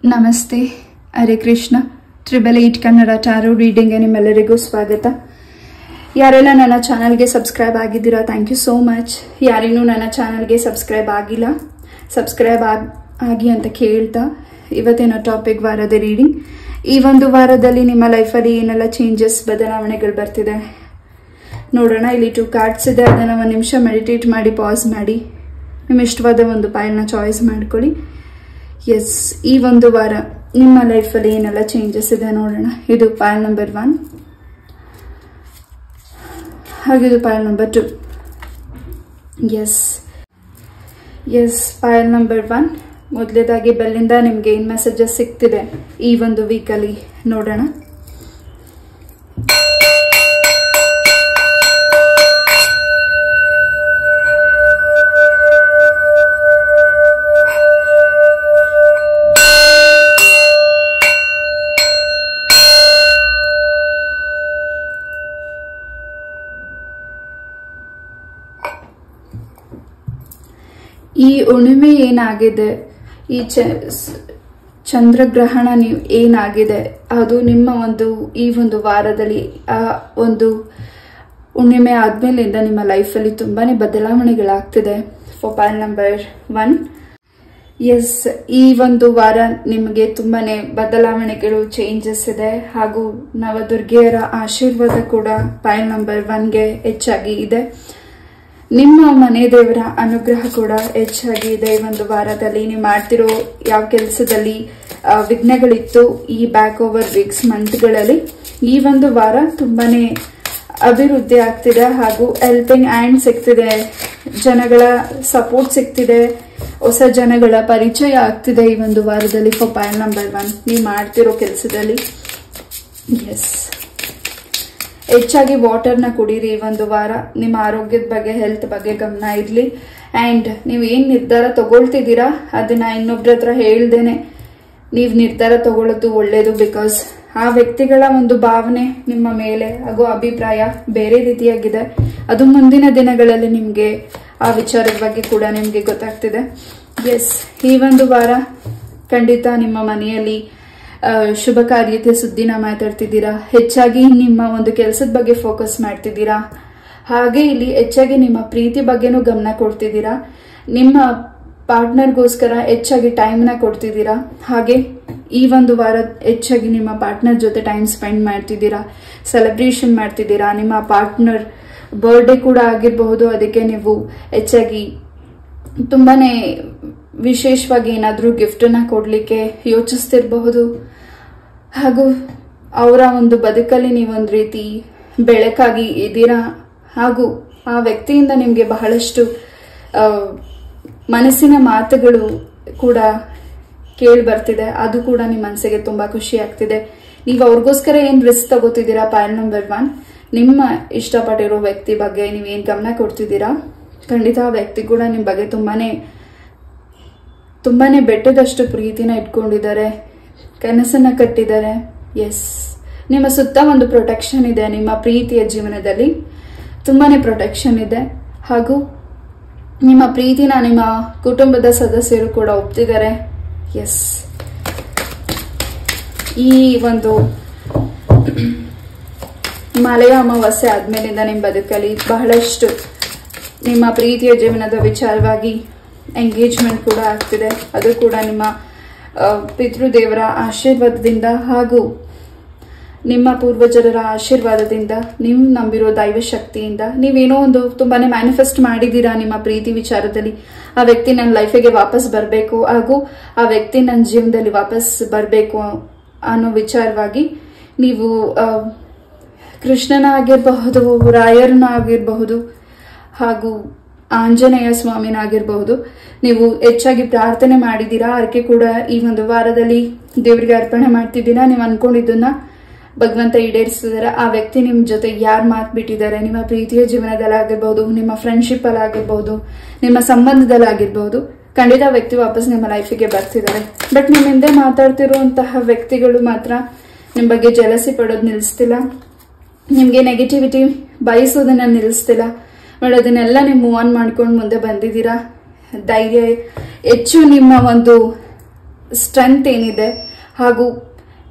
ನಮಸ್ತೆ, ಹರೇ ಕೃಷ್ಣ. 888 ಕನ್ನಡ ಟ್ಯಾರೋ ರೀಡಿಂಗ್ಗೆ ನಿಮ್ಮೆಲ್ಲರಿಗೂ ಸ್ವಾಗತ. ಯಾರೆಲ್ಲ ನನ್ನ ಚಾನಲ್ಗೆ ಸಬ್ಸ್ಕ್ರೈಬ್ ಆಗಿದ್ದೀರಾ, ಥ್ಯಾಂಕ್ ಯು ಸೋ ಮಚ್. ಯಾರಿನ್ನೂ ನನ್ನ ಚಾನಲ್ಗೆ ಸಬ್ಸ್ಕ್ರೈಬ್ ಆಗಿಲ್ಲ, ಸಬ್ಸ್ಕ್ರೈಬ್ ಆಗಿ ಅಂತ ಕೇಳ್ತಾ ಇವತ್ತಿನ ಟಾಪಿಕ್ ವಾರದ ರೀಡಿಂಗ್. ಈ ಒಂದು ವಾರದಲ್ಲಿ ನಿಮ್ಮ ಲೈಫಲ್ಲಿ ಏನೆಲ್ಲ ಚೇಂಜಸ್, ಬದಲಾವಣೆಗಳು ಬರ್ತಿದೆ ನೋಡೋಣ. ಇಲ್ಲಿ 2 ಕಾರ್ಡ್ಸ್ ಇದೆ, ಅದನ್ನು ಒಂದು ನಿಮಿಷ ಮೆಡಿಟೇಟ್ ಮಾಡಿ ಪಾಸ್ ಮಾಡಿ ನಿಮ್ಮ ಇಷ್ಟವಾದ ಒಂದು ಪೈಲ್ನ ಚಾಯ್ಸ್ ಮಾಡ್ಕೊಳ್ಳಿ. ಎಸ್, ಈ ಒಂದು ವಾರ ನಿಮ್ಮ ಲೈಫಲ್ಲಿ ಏನೆಲ್ಲ ಚೇಂಜಸ್ ಇದೆ ನೋಡೋಣ. ಇದು ಪೈಲ್ ನಂಬರ್ 1 ಹಾಗಿದು pile number 2. Yes pile number 1. ಮೊದಲೇದಾಗಿ ಬೆಲ್ಲಿಂದ ನಿಮ್ಗೆ ಏನ್ ಮೆಸೇಜಸ್ ಸಿಗ್ತಿದೆ ಈ ಒಂದು ವೀಕಲ್ಲಿ ನೋಡೋಣ. ಈ ಹುಣ್ಣಿಮೆ ಏನಾಗಿದೆ, ಈ ಚಂದ್ರಗ್ರಹಣ ಏನಾಗಿದೆ, ಅದು ನಿಮ್ಮ ಈ ಒಂದು ವಾರದಲ್ಲಿ ಆ ಒಂದು ಹುಣ್ಣಿಮೆ ಆದ್ಮೇಲಿಂದ ನಿಮ್ಮ ಲೈಫಲ್ಲಿ ತುಂಬಾನೇ ಬದಲಾವಣೆಗಳಾಗ್ತಿದೆ. For pile number 1. ಎಸ್, ಈ ಒಂದು ವಾರ ನಿಮಗೆ ತುಂಬಾನೇ ಬದಲಾವಣೆಗಳು, ಚೇಂಜಸ್ ಇದೆ. ಹಾಗೂ ನವದುರ್ಗೆಯರ ಆಶೀರ್ವಾದ ಕೂಡ ಪೈಲ್ ನಂಬರ್ 1ಗೆ ಹೆಚ್ಚಾಗಿ ಇದೆ. ನಿಮ್ಮ ಮನೆ ದೇವರ ಅನುಗ್ರಹ ಕೂಡ ಹೆಚ್ಚಾಗಿ ಇದೆ. ಈ ಒಂದು ವಾರದಲ್ಲಿ ನೀವು ಮಾಡ್ತಿರೋ ಯಾವ ಕೆಲಸದಲ್ಲಿ ವಿಘ್ನಗಳಿತ್ತು ಈ ಬ್ಯಾಕ್ ಓವರ್ ವೀಕ್ಸ್ ಮಂತ್ಗಳಲ್ಲಿ, ಈ ಒಂದು ವಾರ ತುಂಬಾನೇ ಅಭಿವೃದ್ಧಿ ಆಗ್ತಿದೆ. ಹಾಗೂ ಹೆಲ್ಪಿಂಗ್ ಹ್ಯಾಂಡ್ ಸಿಗ್ತಿದೆ, ಜನಗಳ ಸಪೋರ್ಟ್ ಸಿಗ್ತಿದೆ, ಹೊಸ ಜನಗಳ ಪರಿಚಯ ಆಗ್ತಿದೆ ಈ ಒಂದು ವಾರದಲ್ಲಿ. ಫಾರ್ ಪೈಲ್ ನಂಬರ್ 1, ನೀವು ಮಾಡ್ತಿರೋ ಕೆಲಸದಲ್ಲಿ. ಎಸ್, ಹೆಚ್ಚಾಗಿ ವಾಟರ್ನ ಕುಡೀರಿ ಈ ಒಂದು ವಾರ. ನಿಮ್ಮ ಆರೋಗ್ಯದ ಬಗ್ಗೆ, ಹೆಲ್ತ್ ಬಗ್ಗೆ ಗಮನ ಇರಲಿ. ಆ್ಯಂಡ್ ನೀವು ಏನು ನಿರ್ಧಾರ ತಗೊಳ್ತಿದ್ದೀರಾ ಅದನ್ನ ಇನ್ನೊಬ್ರ ಹತ್ರ ಹೇಳ್ದೇನೆ ನೀವು ನಿರ್ಧಾರ ತಗೊಳ್ಳೋದು ಒಳ್ಳೇದು. ಬಿಕಾಸ್ ಆ ವ್ಯಕ್ತಿಗಳ ಒಂದು ಭಾವನೆ ನಿಮ್ಮ ಮೇಲೆ ಹಾಗೂ ಅಭಿಪ್ರಾಯ ಬೇರೆ ರೀತಿಯಾಗಿದೆ. ಅದು ಮುಂದಿನ ದಿನಗಳಲ್ಲಿ ನಿಮಗೆ ಆ ವಿಚಾರದ ಬಗ್ಗೆ ಕೂಡ ನಿಮಗೆ ಗೊತ್ತಾಗ್ತಿದೆ. ಎಸ್, ಈ ಒಂದು ವಾರ ಖಂಡಿತ ನಿಮ್ಮ ಮನೆಯಲ್ಲಿ ಶುಭ ಕಾರ್ಯತೆ ಸುದ್ದಿನ ಮಾತಾಡ್ತಿದ್ದೀರಾ. ಹೆಚ್ಚಾಗಿ ನಿಮ್ಮ ಒಂದು ಕೆಲಸದ ಬಗ್ಗೆ ಫೋಕಸ್ ಮಾಡ್ತಿದ್ದೀರಾ. ಹಾಗೆ ಇಲ್ಲಿ ಹೆಚ್ಚಾಗಿ ನಿಮ್ಮ ಪ್ರೀತಿ ಬಗ್ಗೆನೂ ಗಮನ ಕೊಡ್ತಿದ್ದೀರಾ. ನಿಮ್ಮ ಪಾರ್ಟ್ನರ್ಗೋಸ್ಕರ ಹೆಚ್ಚಾಗಿ ಟೈಮ್ನ ಕೊಡ್ತಿದ್ದೀರಾ. ಹಾಗೆ ಈ ಒಂದು ವಾರ ಹೆಚ್ಚಾಗಿ ನಿಮ್ಮ ಪಾರ್ಟ್ನರ್ ಜೊತೆ ಟೈಮ್ ಸ್ಪೆಂಡ್ ಮಾಡ್ತಿದ್ದೀರಾ, ಸೆಲೆಬ್ರೇಷನ್ ಮಾಡ್ತಿದ್ದೀರಾ. ನಿಮ್ಮ ಪಾರ್ಟ್ನರ್ ಬರ್ಡೇ ಕೂಡ ಆಗಿರಬಹುದು, ಅದಕ್ಕೆ ನೀವು ಹೆಚ್ಚಾಗಿ ತುಂಬಾನೇ ವಿಶೇಷವಾಗಿ ಏನಾದರೂ ಗಿಫ್ಟನ್ನ ಕೊಡ್ಲಿಕ್ಕೆ ಯೋಚಿಸ್ತಿರಬಹುದು. ಹಾಗೂ ಅವರ ಒಂದು ಬದುಕಲ್ಲಿ ನೀವೊಂದು ರೀತಿ ಬೆಳಕಾಗಿ ಇದ್ದೀರಾ. ಹಾಗೂ ಆ ವ್ಯಕ್ತಿಯಿಂದ ನಿಮಗೆ ಬಹಳಷ್ಟು ಮನಸ್ಸಿನ ಮಾತುಗಳು ಕೂಡ ಕೇಳಿ ಬರ್ತಿದೆ. ಅದು ಕೂಡ ನಿಮ್ಮ ಮನಸ್ಸಿಗೆ ತುಂಬಾ ಖುಷಿ ಆಗ್ತಿದೆ. ನೀವು ಅವ್ರಿಗೋಸ್ಕರ ಏನ್ ರಿಸ್ಕ್ ತಗೋತಿದ್ದೀರಾ ಪೈಲ್ ನಂಬರ್ 1, ನಿಮ್ಮ ಇಷ್ಟಪಟ್ಟಿರೋ ವ್ಯಕ್ತಿ ಬಗ್ಗೆ ನೀವೇನ್ ಗಮನ ಕೊಡ್ತಿದ್ದೀರಾ, ಖಂಡಿತ ಆ ವ್ಯಕ್ತಿ ಕೂಡ ನಿಮ್ಮ ಬಗ್ಗೆ ತುಂಬಾನೇ ಬೆಟ್ಟದಷ್ಟು ಪ್ರೀತಿನ ಇಟ್ಕೊಂಡಿದ್ದಾರೆ, ಕನಸನ್ನ ಕಟ್ಟಿದ್ದಾರೆ. ಎಸ್, ನಿಮ್ಮ ಸುತ್ತ ಒಂದು ಪ್ರೊಟೆಕ್ಷನ್ ಇದೆ. ನಿಮ್ಮ ಪ್ರೀತಿಯ ಜೀವನದಲ್ಲಿ ತುಂಬಾನೇ ಪ್ರೊಟೆಕ್ಷನ್ ಇದೆ. ಹಾಗೂ ನಿಮ್ಮ ಪ್ರೀತಿನ ನಿಮ್ಮ ಕುಟುಂಬದ ಸದಸ್ಯರು ಕೂಡ ಒಪ್ತಿದ್ದಾರೆ. ಎಸ್, ಈ ಒಂದು ಮಳೆಯ ಅಮಾವಾಸ್ಯೆ ಆದ್ಮೇಲಿಂದ ನಿಮ್ಮ ಬದುಕಲ್ಲಿ ಬಹಳಷ್ಟು ನಿಮ್ಮ ಪ್ರೀತಿಯ ಜೀವನದ ವಿಚಾರವಾಗಿ ಎಂಗೇಜ್ಮೆಂಟ್ ಕೂಡ ಆಗ್ತಿದೆ. ಅದು ಕೂಡ ನಿಮ್ಮ ಪಿತೃದೇವರ ಆಶೀರ್ವಾದದಿಂದ ಹಾಗೂ ನಿಮ್ಮ ಪೂರ್ವಜರ ಆಶೀರ್ವಾದದಿಂದ, ನೀವು ನಂಬಿರೋ ದೈವ ಶಕ್ತಿಯಿಂದ ನೀವೇನೋ ಒಂದು ತುಂಬಾನೇ ಮ್ಯಾನಿಫೆಸ್ಟ್ ಮಾಡಿದ್ದೀರಾ ನಿಮ್ಮ ಪ್ರೀತಿ ವಿಚಾರದಲ್ಲಿ. ಆ ವ್ಯಕ್ತಿ ನನ್ನ ಲೈಫಿಗೆ ವಾಪಸ್ ಬರಬೇಕು ಹಾಗೂ ಆ ವ್ಯಕ್ತಿ ನನ್ನ ಜೀವನದಲ್ಲಿ ವಾಪಸ್ ಬರಬೇಕು ಅನ್ನೋ ವಿಚಾರವಾಗಿ ನೀವು ಕೃಷ್ಣನ ಆಗಿರಬಹುದು, ರಾಯರನ್ನ ಆಗಿರಬಹುದು, ಹಾಗೂ ಆಂಜನೇಯ ಸ್ವಾಮಿನ ಆಗಿರಬಹುದು, ನೀವು ಹೆಚ್ಚಾಗಿ ಪ್ರಾರ್ಥನೆ ಮಾಡಿದ್ದೀರಾ. ಅದಕ್ಕೆ ಕೂಡ ಈ ಒಂದು ವಾರದಲ್ಲಿ ದೇವರಿಗೆ ಅರ್ಪಣೆ ಮಾಡ್ತಿದ್ದೀರಾ. ನೀವು ಅನ್ಕೊಂಡಿದ್ದನ್ನ ಭಗವಂತ ಈಡೇರಿಸಿದಾರೆ. ಆ ವ್ಯಕ್ತಿ ನಿಮ್ ಜೊತೆ ಯಾರು ಮಾತು ಬಿಟ್ಟಿದ್ದಾರೆ, ನಿಮ್ಮ ಪ್ರೀತಿಯ ಜೀವನದಲ್ಲಿ ಆಗಿರ್ಬಹುದು, ನಿಮ್ಮ ಫ್ರೆಂಡ್ಶಿಪ್ ಅಲ್ಲಿ ಆಗಿರ್ಬಹುದು, ನಿಮ್ಮ ಸಂಬಂಧದಲ್ಲಿ ಆಗಿರ್ಬಹುದು, ಖಂಡಿತ ವ್ಯಕ್ತಿ ವಾಪಸ್ ನಿಮ್ಮ ಲೈಫಿಗೆ ಬರ್ತಿದ್ದಾರೆ. ಬಟ್ ನಿಮ್ಮ ಹಿಂದೆ ಮಾತಾಡ್ತಿರುವಂತಹ ವ್ಯಕ್ತಿಗಳು ಮಾತ್ರ ನಿಮ್ ಬಗ್ಗೆ ಜಲಸಿ ಪಡೋದು ನಿಲ್ಲಿಸ್ತಿಲ್ಲ, ನಿಮ್ಗೆ ನೆಗೆಟಿವಿಟಿ ಬಯಸೋದನ್ನ ನಿಲ್ಲಿಸ್ತಿಲ್ಲ. ಬಟ್ ಅದನ್ನೆಲ್ಲ ನೀವು ಮೂವ್ ಆನ್ ಮಾಡ್ಕೊಂಡು ಮುಂದೆ ಬಂದಿದ್ದೀರಾ. ಧೈರ್ಯ ಹೆಚ್ಚು ನಿಮ್ಮ ಒಂದು ಸ್ಟ್ರೆಂತ್ ಏನಿದೆ ಹಾಗೂ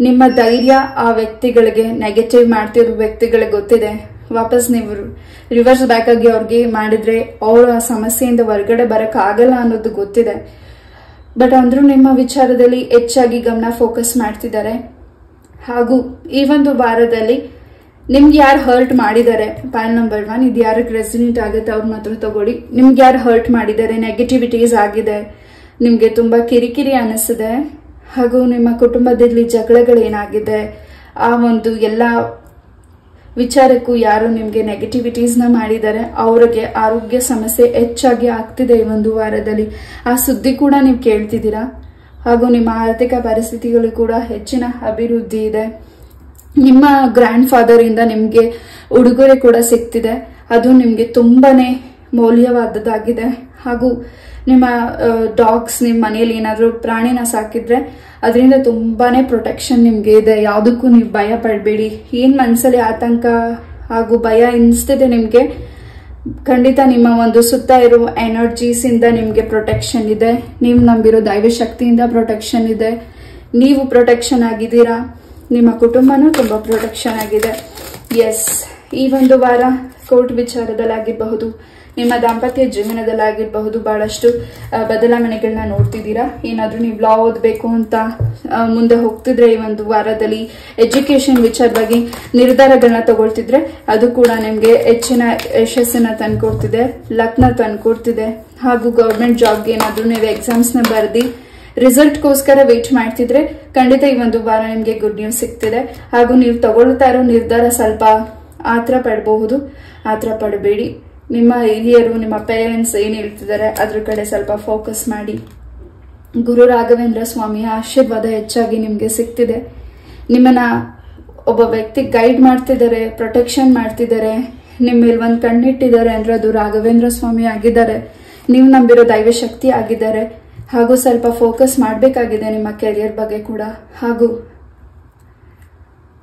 ನಿಮ್ಮ ಧೈರ್ಯ ಆ ವ್ಯಕ್ತಿಗಳಿಗೆ, ನೆಗೆಟಿವ್ ಮಾಡ್ತಿರೋ ವ್ಯಕ್ತಿಗಳಿಗೆ ಗೊತ್ತಿದೆ. ವಾಪಸ್ ನೀವು ರಿವರ್ಸ್ ಬ್ಯಾಕ್ ಆಗಿ ಅವ್ರಿಗೆ ಮಾಡಿದ್ರೆ ಅವರ ಸಮಸ್ಯೆಯಿಂದ ಹೊರಗಡೆ ಬರಕ್ ಆಗಲ್ಲ ಅನ್ನೋದು ಗೊತ್ತಿದೆ. ಬಟ್ ಅಂದ್ರೂ ನಿಮ್ಮ ವಿಚಾರದಲ್ಲಿ ಹೆಚ್ಚಾಗಿ ಗಮನ ಫೋಕಸ್ ಮಾಡ್ತಿದ್ದಾರೆ. ಹಾಗೂ ಈ ಒಂದು ವಾರದಲ್ಲಿ ನಿಮ್ಗೆ ಯಾರು ಹರ್ಟ್ ಮಾಡಿದ್ದಾರೆ, ಪಾಯಿಂಟ್ ನಂಬರ್ 1, ಇದು ಯಾರಿಗೆ ರೆಸಿನೆಂಟ್ ಆಗುತ್ತೆ ಅವ್ರ ಮಾತ್ರ ತಗೊಳ್ಳಿ. ನಿಮ್ಗೆ ಯಾರು ಹರ್ಟ್ ಮಾಡಿದ್ದಾರೆ, ನೆಗೆಟಿವಿಟೀಸ್ ಆಗಿದೆ, ನಿಮ್ಗೆ ತುಂಬಾ ಕಿರಿಕಿರಿ ಅನಿಸಿದೆ, ಹಾಗೂ ನಿಮ್ಮ ಕುಟುಂಬದಲ್ಲಿ ಜಗಳಗಳೇನಾಗಿದೆ, ಆ ಒಂದು ಎಲ್ಲ ವಿಚಾರಕ್ಕೂ ಯಾರು ನಿಮ್ಗೆ ನೆಗೆಟಿವಿಟೀಸ್ನ ಮಾಡಿದ್ದಾರೆ ಅವ್ರಿಗೆ ಆರೋಗ್ಯ ಸಮಸ್ಯೆ ಹೆಚ್ಚಾಗಿ ಆಗ್ತಿದೆ ಈ ಒಂದು ವಾರದಲ್ಲಿ. ಆ ಸುದ್ದಿ ಕೂಡ ನೀವು ಕೇಳ್ತಿದ್ದೀರಾ. ಹಾಗೂ ನಿಮ್ಮ ಆರ್ಥಿಕ ಪರಿಸ್ಥಿತಿಗಳು ಕೂಡ ಹೆಚ್ಚಿನ ಅಭಿವೃದ್ಧಿ ಇದೆ. ನಿಮ್ಮ ಗ್ರ್ಯಾಂಡ್ ಫಾದರ್ ಇಂದ ನಿಮ್ಗೆ ಉಡುಗೊರೆ ಕೂಡ ಸಿಗ್ತಿದೆ, ಅದು ನಿಮ್ಗೆ ತುಂಬಾನೇ ಮೌಲ್ಯವಾದದ್ದಾಗಿದೆ. ಹಾಗೂ ನಿಮ್ಮ ಡಾಗ್ಸ್, ನಿಮ್ಮ ಮನೆಯಲ್ಲಿ ಏನಾದರೂ ಪ್ರಾಣಿನ ಸಾಕಿದ್ರೆ ಅದರಿಂದ ತುಂಬಾನೇ ಪ್ರೊಟೆಕ್ಷನ್ ನಿಮ್ಗೆ ಇದೆ. ಯಾವುದಕ್ಕೂ ನೀವು ಭಯ ಪಡಬೇಡಿ. ಏನ್ ಮನಸ್ಸಲ್ಲಿ ಆತಂಕ ಹಾಗೂ ಭಯ ಎನಿಸ್ತಿದೆ ನಿಮ್ಗೆ, ಖಂಡಿತ ನಿಮ್ಮ ಒಂದು ಸುತ್ತ ಇರುವ ಎನರ್ಜೀಸ್ ಇಂದ ನಿಮ್ಗೆ ಪ್ರೊಟೆಕ್ಷನ್ ಇದೆ. ನೀವು ನಂಬಿರೋ ದೈವ ಶಕ್ತಿಯಿಂದ ಪ್ರೊಟೆಕ್ಷನ್ ಇದೆ. ನೀವು ಪ್ರೊಟೆಕ್ಷನ್ ಆಗಿದ್ದೀರಾ, ನಿಮ್ಮ ಕುಟುಂಬನೂ ತುಂಬಾ ಪ್ರೊಟೆಕ್ಷನ್ ಆಗಿದೆ. ಎಸ್, ಈ ಒಂದು ವಾರ ಕೋರ್ಟ್ ವಿಚಾರದಲ್ಲಾಗಿರಬಹುದು, ನಿಮ್ಮ ದಾಂಪತ್ಯ ಜೀವನದಲ್ಲಾಗಿರಬಹುದು, ಬಹಳಷ್ಟು ಬದಲಾವಣೆಗಳನ್ನ ನೋಡ್ತಿದ್ದೀರಾ. ಏನಾದ್ರೂ ನೀವು ಲಾ ಓದಬೇಕು ಅಂತ ಮುಂದೆ ಹೋಗ್ತಿದ್ರೆ ಈ ಒಂದು ವಾರದಲ್ಲಿ, ಎಜುಕೇಶನ್ ವಿಚಾರವಾಗಿ ನಿರ್ಧಾರಗಳನ್ನ ತಗೊಳ್ತಿದ್ರೆ ಅದು ಕೂಡ ನಿಮ್ಗೆ ಹೆಚ್ಚಿನ ಯಶಸ್ಸನ್ನ ತಂದ್ಕೊಡ್ತಿದೆ, ಲಕ್ನ ತಂದ್ಕೊಡ್ತಿದೆ. ಹಾಗೂ ಗವರ್ಮೆಂಟ್ ಜಾಬ್ಗೆ ಏನಾದ್ರೂ ನೀವು ಎಕ್ಸಾಮ್ಸ್ ನ ಬರೆದಿ ರಿಸಲ್ಟ್ಗೋಸ್ಕರ ವೇಟ್ ಮಾಡ್ತಿದ್ರೆ ಖಂಡಿತ ಈ ಒಂದು ವಾರ ನಿಮ್ಗೆ ಗುಡ್ ನ್ಯೂಸ್ ಸಿಗ್ತಿದೆ. ಹಾಗೂ ನೀವು ತಗೊಳ್ತಾ ಇರೋ ನಿರ್ಧಾರ ಸ್ವಲ್ಪ ಆತರ ಪಡಬಹುದು, ಆತರ ಪಡಬೇಡಿ. ನಿಮ್ಮ ಹಿರಿಯರು, ನಿಮ್ಮ ಪೇರೆಂಟ್ಸ್ ಏನ್ ಹೇಳ್ತಿದ್ದಾರೆ ಅದ್ರ ಕಡೆ ಸ್ವಲ್ಪ ಫೋಕಸ್ ಮಾಡಿ. ಗುರು ರಾಘವೇಂದ್ರ ಸ್ವಾಮಿಯ ಆಶೀರ್ವಾದ ಹೆಚ್ಚಾಗಿ ನಿಮ್ಗೆ ಸಿಗ್ತಿದೆ. ನಿಮ್ಮನ್ನ ಒಬ್ಬ ವ್ಯಕ್ತಿ ಗೈಡ್ ಮಾಡ್ತಿದ್ದಾರೆ, ಪ್ರೊಟೆಕ್ಷನ್ ಮಾಡ್ತಿದ್ದಾರೆ, ನಿಮ್ಮ ಮೇಲೆ ಒಂದು ಕಣ್ಣಿಟ್ಟಿದ್ದಾರೆ ಅಂದ್ರೆ ಅದು ರಾಘವೇಂದ್ರ ಸ್ವಾಮಿ ಆಗಿದ್ದಾರೆ. ನೀವು ನಂಬಿರೋ ದೈವ ಶಕ್ತಿ ಆಗಿದ್ದಾರೆ. ಹಾಗೂ ಸ್ವಲ್ಪ ಫೋಕಸ್ ಮಾಡಬೇಕಾಗಿದೆ ನಿಮ್ಮ ಕೆರಿಯರ್ ಬಗ್ಗೆ ಕೂಡ. ಹಾಗೂ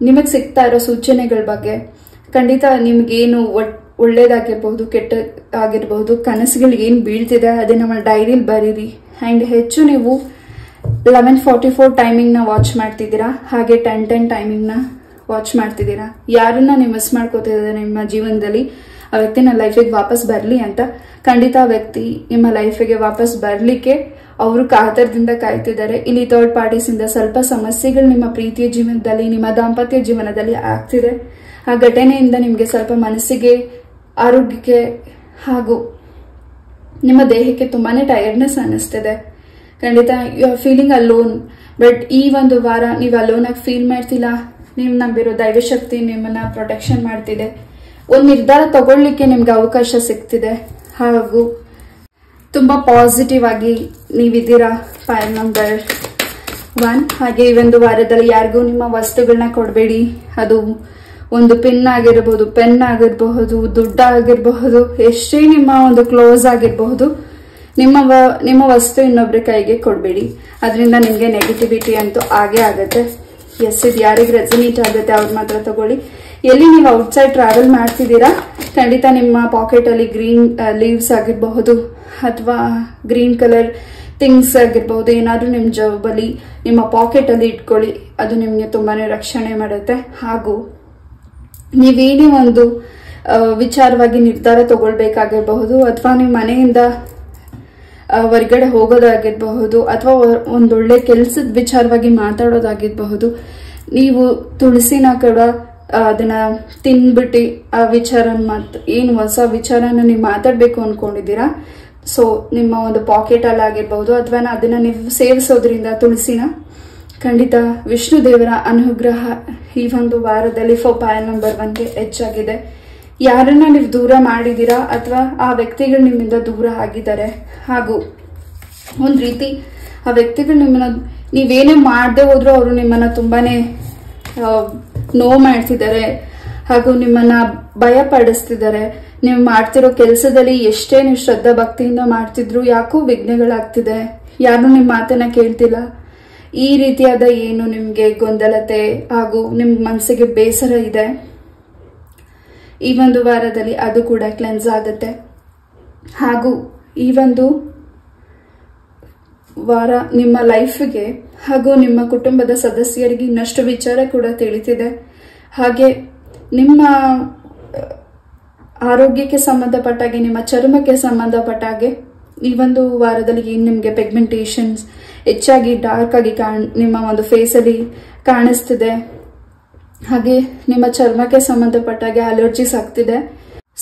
ನಿಮಗೆ ಸಿಗ್ತಾ ಇರೋ ಸೂಚನೆಗಳ ಬಗ್ಗೆ ಖಂಡಿತ ನಿಮ್ಗೇನು ಒಳ್ಳೇದಾಗಿರ್ಬಹುದು, ಕೆಟ್ಟ ಆಗಿರ್ಬಹುದು, ಕನಸುಗಳಿಗೆ ಏನ್ ಬೀಳ್ತಿದೆ ಅದನ್ನ ನಮ್ಮ ಡೈರಿಲಿ ಬರೀರಿ. ಅಂಡ್ ಹೆಚ್ಚು ನೀವು 11:44 ಟೈಮಿಂಗ್ ನ ವಾಚ್ ಮಾಡ್ತಿದ್ದೀರಾ, ಹಾಗೆ 10:10 ಟೈಮಿಂಗ್ ನ ವಾಚ್ ಮಾಡ್ತಿದ್ದೀರಾ. ಯಾರನ್ನ ನೀವು ಮಿಸ್ ಮಾಡ್ಕೋತಿದ್ದಾರೆ ನಿಮ್ಮ ಜೀವನದಲ್ಲಿ, ಆ ವ್ಯಕ್ತಿನ ಲೈಫಿಗೆ ವಾಪಸ್ ಬರ್ಲಿ ಅಂತ. ಖಂಡಿತ ಆ ವ್ಯಕ್ತಿ ನಿಮ್ಮ ಲೈಫಿಗೆ ವಾಪಸ್ ಬರ್ಲಿಕ್ಕೆ ಅವರು ಕಾತರದಿಂದ ಕಾಯ್ತಿದ್ದಾರೆ. ಇಲ್ಲಿ ಥರ್ಡ್ ಪಾರ್ಟೀಸ್ ಇಂದ ಸ್ವಲ್ಪ ಸಮಸ್ಯೆಗಳು ನಿಮ್ಮ ಪ್ರೀತಿಯ ಜೀವನದಲ್ಲಿ, ನಿಮ್ಮ ದಾಂಪತ್ಯ ಜೀವನದಲ್ಲಿ ಆಗ್ತಿದೆ. ಆ ಘಟನೆಯಿಂದ ನಿಮ್ಗೆ ಸ್ವಲ್ಪ ಮನಸ್ಸಿಗೆ, ಆರೋಗ್ಯಕ್ಕೆ ಹಾಗೂ ನಿಮ್ಮ ದೇಹಕ್ಕೆ ತುಂಬಾನೇ ಟೈರ್ಡ್ನೆಸ್ ಅನಿಸ್ತಿದೆ. ಖಂಡಿತ you are feeling alone. But ಈ ಒಂದು ವಾರ ನೀವು ಅಲೋನ್ ಆಗಿ ಫೀಲ್ ಮಾಡ್ತಿಲ್ಲ. ನೀವು ನಂಬಿರೋ ದೈವಶಕ್ತಿ ನಿಮ್ಮನ್ನ ಪ್ರೊಟೆಕ್ಷನ್ ಮಾಡ್ತಿದೆ. ಒಂದು ನಿರ್ಧಾರ ತಗೊಳ್ಳಿಕ್ಕೆ ನಿಮ್ಗೆ ಅವಕಾಶ ಸಿಗ್ತಿದೆ. ಹಾಗೂ ತುಂಬಾ ಪಾಸಿಟಿವ್ ಆಗಿ ನೀವಿದ್ದೀರಾ. Point number 1. ಹಾಗೆ ಈ ಒಂದು ವಾರದಲ್ಲಿ ಯಾರಿಗೂ ನಿಮ್ಮ ವಸ್ತುಗಳನ್ನ ಕೊಡಬೇಡಿ. ಅದು ಒಂದು ಪಿನ್ ಆಗಿರಬಹುದು, ಪೆನ್ ಆಗಿರಬಹುದು, ದುಡ್ಡು ಆಗಿರಬಹುದು, ಎಷ್ಟೇ ನಿಮ್ಮ ಒಂದು ಕ್ಲೋಸ್ ಆಗಿರಬಹುದು, ನಿಮ್ಮ ವಸ್ತು ಇನ್ನೊಬ್ರ ಕೈಗೆ ಕೊಡಬೇಡಿ. ಅದರಿಂದ ನಿಮ್ಗೆ ನೆಗೆಟಿವಿಟಿ ಅಂತೂ ಆಗೇ ಆಗುತ್ತೆ. ಎಸ್, ಇದು ಯಾರಿಗೆ ರೆಸನೇಟ್ ಆಗುತ್ತೆ ಅವ್ರು ಮಾತ್ರ ತಗೊಳ್ಳಿ. ಎಲ್ಲಿ ನೀವು ಔಟ್ಸೈಡ್ ಟ್ರಾವೆಲ್ ಮಾಡ್ತಿದ್ದೀರಾ ಖಂಡಿತ ನಿಮ್ಮ ಪಾಕೆಟ್ ಅಲ್ಲಿ ಗ್ರೀನ್ ಲೀವ್ಸ್ ಆಗಿರಬಹುದು ಅಥವಾ ಗ್ರೀನ್ ಕಲರ್ ಥಿಂಗ್ಸ್ ಆಗಿರಬಹುದು, ಏನಾದ್ರೂ ನಿಮ್ ಜಾಬಲ್ಲಿ ನಿಮ್ಮ ಪಾಕೆಟ್ ಅಲ್ಲಿ ಇಟ್ಕೊಳ್ಳಿ. ಅದು ನಿಮ್ಗೆ ತುಂಬಾನೇ ರಕ್ಷಣೆ ಮಾಡುತ್ತೆ. ಹಾಗೂ ನೀವೇನೇ ಒಂದು ವಿಚಾರವಾಗಿ ನಿರ್ಧಾರ ತಗೊಳ್ಬೇಕಾಗಿರಬಹುದು, ಅಥವಾ ನೀವು ಮನೆಯಿಂದ ಹೊರಗಡೆ ಹೋಗೋದಾಗಿರಬಹುದು, ಅಥವಾ ಒಂದೊಳ್ಳೆ ಕೆಲ್ಸದ ವಿಚಾರವಾಗಿ ಮಾತಾಡೋದಾಗಿರಬಹುದು, ನೀವು ತುಳಸಿನ ಕೂಡ ಅದನ್ನ ತಿನ್ಬಿಟ್ಟು ಆ ವಿಚಾರ ಏನು ಹೊಸ ವಿಚಾರನ ನೀವು ಮಾತಾಡ್ಬೇಕು ಅನ್ಕೊಂಡಿದ್ದೀರಾ, ಸೊ ನಿಮ್ಮ ಒಂದು ಪಾಕೆಟ್ ಅಲ್ಲಿ ಆಗಿರ್ಬಹುದು ಅಥವಾ ಅದನ್ನ ನೀವು ಸೇವಿಸೋದ್ರಿಂದ ತುಳಸಿನ ಖಂಡಿತ ವಿಷ್ಣು ದೇವರ ಅನುಗ್ರಹ ಈ ಒಂದು ವಾರದಲ್ಲಿ ಪಾಯಿಂಟ್ ನಂಬರ್ 1ಗೆ ಹೆಚ್ಚಾಗಿದೆ. ಯಾರನ್ನ ನೀವು ದೂರ ಮಾಡಿದೀರಾ ಅಥವಾ ಆ ವ್ಯಕ್ತಿಗಳು ನಿಮ್ಮಿಂದ ದೂರ ಆಗಿದ್ದಾರೆ, ಹಾಗೂ ಒಂದ್ ರೀತಿ ಆ ವ್ಯಕ್ತಿಗಳು ನಿಮ್ಮನ್ನ ನೀವೇನೇ ಮಾಡದೆ ಹೋದ್ರೂ ಅವರು ನಿಮ್ಮನ್ನ ತುಂಬಾನೇ ನೋವು ಮಾಡ್ತಿದ್ದಾರೆ ಹಾಗೂ ನಿಮ್ಮನ್ನ ಭಯ ಪಡಿಸ್ತಿದ್ದಾರೆ. ನೀವು ಮಾಡ್ತಿರೋ ಕೆಲಸದಲ್ಲಿ ಎಷ್ಟೇ ನೀವು ಶ್ರದ್ಧಾ ಭಕ್ತಿಯಿಂದ ಮಾಡ್ತಿದ್ರು ಯಾಕೋ ವಿಘ್ನಗಳಾಗ್ತಿದೆ, ಯಾರು ನಿಮ್ಮ ಮಾತನ್ನ ಕೇಳ್ತಿಲ್ಲ. ಈ ರೀತಿಯಾದ ಏನು ನಿಮ್ಗೆ ಗೊಂದಲತೆ ಹಾಗೂ ನಿಮ್ ಮನಸ್ಸಿಗೆ ಬೇಸರ ಇದೆ, ಈ ಒಂದು ವಾರದಲ್ಲಿ ಅದು ಕೂಡ ಕ್ಲೆನ್ಸ್ ಆಗುತ್ತೆ. ಹಾಗೂ ಈ ಒಂದು ವಾರ ನಿಮ್ಮ ಲೈಫ್ಗೆ ಹಾಗೂ ನಿಮ್ಮ ಕುಟುಂಬದ ಸದಸ್ಯರಿಗೆ ಇನ್ನಷ್ಟು ವಿಚಾರ ಕೂಡ ತಿಳಿತಿದೆ. ಹಾಗೆ ನಿಮ್ಮ ಆರೋಗ್ಯಕ್ಕೆ ಸಂಬಂಧಪಟ್ಟಾಗೆ, ನಿಮ್ಮ ಚರ್ಮಕ್ಕೆ ಸಂಬಂಧಪಟ್ಟಾಗೆ ಈ ಒಂದು ವಾರದಲ್ಲಿ ಏನು ನಿಮಗೆ ಪಿಗ್ಮೆಂಟೇಷನ್ಸ್ ಹೆಚ್ಚಾಗಿ ಡಾರ್ಕ್ ಆಗಿ ನಿಮ್ಮ ಒಂದು ಫೇಸಲ್ಲಿ ಕಾಣಿಸ್ತಿದೆ, ಹಾಗೆ ನಿಮ್ಮ ಚರ್ಮಕ್ಕೆ ಸಂಬಂಧಪಟ್ಟಾಗೆ ಅಲರ್ಜೀಸ್ ಆಗ್ತಿದೆ,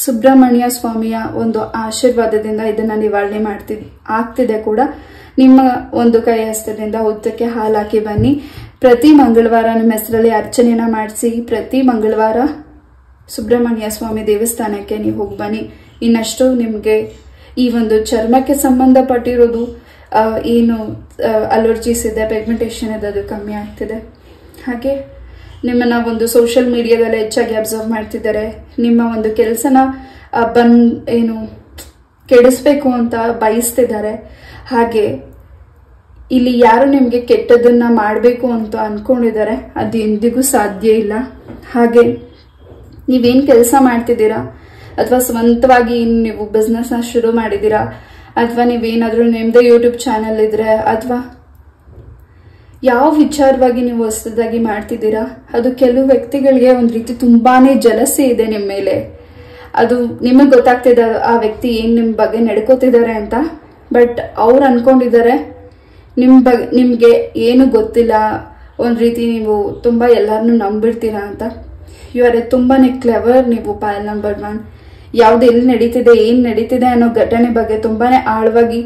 ಸುಬ್ರಹ್ಮಣ್ಯ ಸ್ವಾಮಿಯ ಒಂದು ಆಶೀರ್ವಾದದಿಂದ ಇದನ್ನ ನಿವಾರಣೆ ಆಗ್ತಿದೆ ಕೂಡ. ನಿಮ್ಮ ಒಂದು ಕೈ ಹಸ್ತದಿಂದ ಹುತ್ತಕ್ಕೆ ಹಾಲು ಹಾಕಿ ಬನ್ನಿ. ಪ್ರತಿ ಮಂಗಳವಾರ ನಿಮ್ಮ ಹೆಸರಲ್ಲಿ ಅರ್ಚನೆಯನ್ನ ಮಾಡಿಸಿ ಪ್ರತಿ ಮಂಗಳವಾರ ಸುಬ್ರಹ್ಮಣ್ಯ ಸ್ವಾಮಿ ದೇವಸ್ಥಾನಕ್ಕೆ ನೀವು ಹೋಗಿ ಬನ್ನಿ. ಇನ್ನಷ್ಟು ನಿಮಗೆ ಈ ಒಂದು ಚರ್ಮಕ್ಕೆ ಸಂಬಂಧಪಟ್ಟಿರೋದು ಏನು ಅಲರ್ಜೀಸ್ ಇದೆ, ಪಿಗ್ಮೆಂಟೇಷನ್ ಇದೆ, ಅದು ಕಮ್ಮಿ ಆಗ್ತಿದೆ. ಹಾಗೆ ನಿಮ್ಮನ್ನ ಒಂದು ಸೋಷಿಯಲ್ ಮೀಡಿಯಾದಲ್ಲಿ ಹೆಚ್ಚಾಗಿ ಅಬ್ಸರ್ವ್ ಮಾಡ್ತಿದ್ದಾರೆ. ನಿಮ್ಮ ಒಂದು ಕೆಲಸನ ಏನು ಕೆಡಿಸ್ಬೇಕು ಅಂತ ಬಯಸ್ತಿದ್ದಾರೆ. ಹಾಗೆ ಇಲ್ಲಿ ಯಾರು ನಿಮಗೆ ಕೆಟ್ಟದನ್ನ ಮಾಡಬೇಕು ಅಂತ ಅನ್ಕೊಂಡಿದ್ದಾರೆ, ಅದು ಎಂದಿಗೂ ಸಾಧ್ಯ ಇಲ್ಲ. ಹಾಗೆ ನೀವೇನ್ ಕೆಲಸ ಮಾಡ್ತಿದ್ದೀರಾ, ಅಥವಾ ಸ್ವಂತವಾಗಿ ನೀವು ಬಿಸ್ನೆಸ್ ನ ಶುರು ಮಾಡಿದೀರಾ, ಅಥವಾ ನೀವೇನಾದ್ರೂ ನಿಮ್ದೇ ಯೂಟ್ಯೂಬ್ ಚಾನೆಲ್ ಇದ್ರೆ, ಅಥವಾ ಯಾವ ವಿಚಾರವಾಗಿ ನೀವು ಹೊಸದಾಗಿ ಮಾಡ್ತಿದ್ದೀರಾ, ಅದು ಕೆಲವು ವ್ಯಕ್ತಿಗಳಿಗೆ ಒಂದ್ ರೀತಿ ತುಂಬಾನೇ ಜಲಸಿ ಇದೆ ನಿಮ್ಮ ಮೇಲೆ. ಅದು ನಿಮಗೆ ಗೊತ್ತಾಗ್ತಿದೆ ಆ ವ್ಯಕ್ತಿ ಏನ್ ನಿಮ್ ಬಗ್ಗೆ ನಡ್ಕೋತಿದ್ದಾರೆ ಅಂತ. ಬಟ್ ಅವ್ರು ಅನ್ಕೊಂಡಿದ್ದಾರೆ ನಿಮ್ಗೆ ಏನು ಗೊತ್ತಿಲ್ಲ, ಒಂದ್ ರೀತಿ ನೀವು ತುಂಬಾ ಎಲ್ಲಾರನ್ನು ನಂಬಿಡ್ತೀರಾ ಅಂತ. ಯು ಆರ್ ತುಂಬಾನೇ ಕ್ಲೆವರ್ ನೀವು. ಪಾಯಲ್ ನಂಬರ್ 1, ಯಾವ್ದು ಎಲ್ಲಿ ನಡೀತಿದೆ, ಏನ್ ನಡೀತಿದೆ ಅನ್ನೋ ಘಟನೆ ಬಗ್ಗೆ ತುಂಬಾನೇ ಆಳವಾಗಿ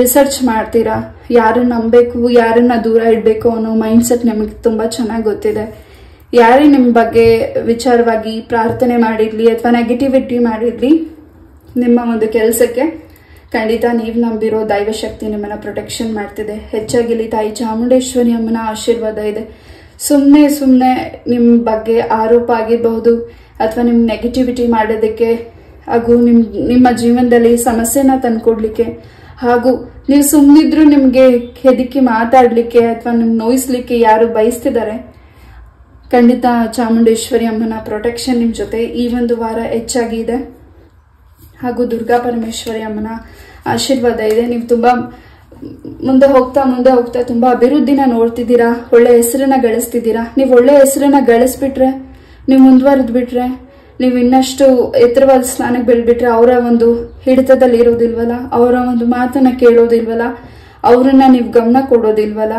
ರಿಸರ್ಚ್ ಮಾಡ್ತೀರಾ. ಯಾರನ್ನ ನಂಬೇಕು, ಯಾರನ್ನ ದೂರ ಇಡ್ಬೇಕು ಅನ್ನೋ ಮೈಂಡ್ ಸೆಟ್ ನಿಮಗೆ ತುಂಬಾ ಚೆನ್ನಾಗಿ ಗೊತ್ತಿದೆ. ಯಾರೇ ನಿಮ್ ಬಗ್ಗೆ ವಿಚಾರವಾಗಿ ಪ್ರಾರ್ಥನೆ ಮಾಡಿರ್ಲಿ ಅಥವಾ ನೆಗೆಟಿವಿಟಿ ಮಾಡಿರ್ಲಿ, ನಿಮ್ಮ ಒಂದು ಕೆಲಸಕ್ಕೆ ಖಂಡಿತ ನೀವು ನಂಬಿರೋ ದೈವಶಕ್ತಿ ನಿಮ್ಮನ್ನ ಪ್ರೊಟೆಕ್ಷನ್ ಮಾಡ್ತಿದೆ. ಹೆಚ್ಚಾಗಿ ಇಲ್ಲಿ ತಾಯಿ ಚಾಮುಂಡೇಶ್ವರಿ ಅಮ್ಮನ ಆಶೀರ್ವಾದ ಇದೆ. ಸುಮ್ನೆ ನಿಮ್ ಬಗ್ಗೆ ಆರೋಪ ಆಗಿರಬಹುದು, ಅಥವಾ ನಿಮ್ ನೆಗೆಟಿವಿಟಿ ಮಾಡೋದಕ್ಕೆ, ಹಾಗೂ ನಿಮ್ಮ ಜೀವನದಲ್ಲಿ ಸಮಸ್ಯೆನ ತಂದ್ಕೊಡ್ಲಿಕ್ಕೆ, ಹಾಗೂ ನೀವು ಸುಮ್ಮನಿದ್ರು ನಿಮ್ಗೆ ಹೆದರಿಕೆ ಮಾತಾಡ್ಲಿಕ್ಕೆ ಅಥವಾ ನಿಮ್ ನೋಯಿಸ್ಲಿಕ್ಕೆ ಯಾರು ಬಯಸ್ತಿದ್ದಾರೆ, ಖಂಡಿತ ಚಾಮುಂಡೇಶ್ವರಿ ಅಮ್ಮನ ಪ್ರೊಟೆಕ್ಷನ್ ನಿಮ್ ಜೊತೆ ಈ ಒಂದು ವಾರ ಹೆಚ್ಚಾಗಿ ಇದೆ. ಹಾಗೂ ದುರ್ಗಾ ಪರಮೇಶ್ವರಿ ಅಮ್ಮನ ಆಶೀರ್ವಾದ ಇದೆ. ನೀವು ತುಂಬಾ ಮುಂದೆ ಹೋಗ್ತಾ ತುಂಬಾ ಅಭಿವೃದ್ಧಿನ ನೋಡ್ತಿದ್ದೀರಾ, ಒಳ್ಳೆ ಹೆಸರನ್ನ ಗಳಿಸ್ತಿದ್ದೀರಾ. ನೀವು ಒಳ್ಳೆ ಹೆಸರನ್ನ ಗಳಿಸ್ಬಿಟ್ರೆ, ನೀವು ಮುಂದುವರೆದ್ ಬಿಟ್ರೆ, ನೀವು ಇನ್ನಷ್ಟು ಎತ್ತರವಾದ ಸ್ಥಾನಕ್ಕೆ ಬೆಳ್ಬಿಟ್ರೆ, ಅವರ ಒಂದು ಹಿಡಿತದಲ್ಲಿ ಇರೋದಿಲ್ವಲ್ಲ, ಅವರ ಒಂದು ಮಾತನ್ನ ಕೇಳೋದಿಲ್ವಲ್ಲ, ಅವ್ರನ್ನ ನೀವು ಗಮನ ಕೊಡೋದಿಲ್ವಲ್ಲ,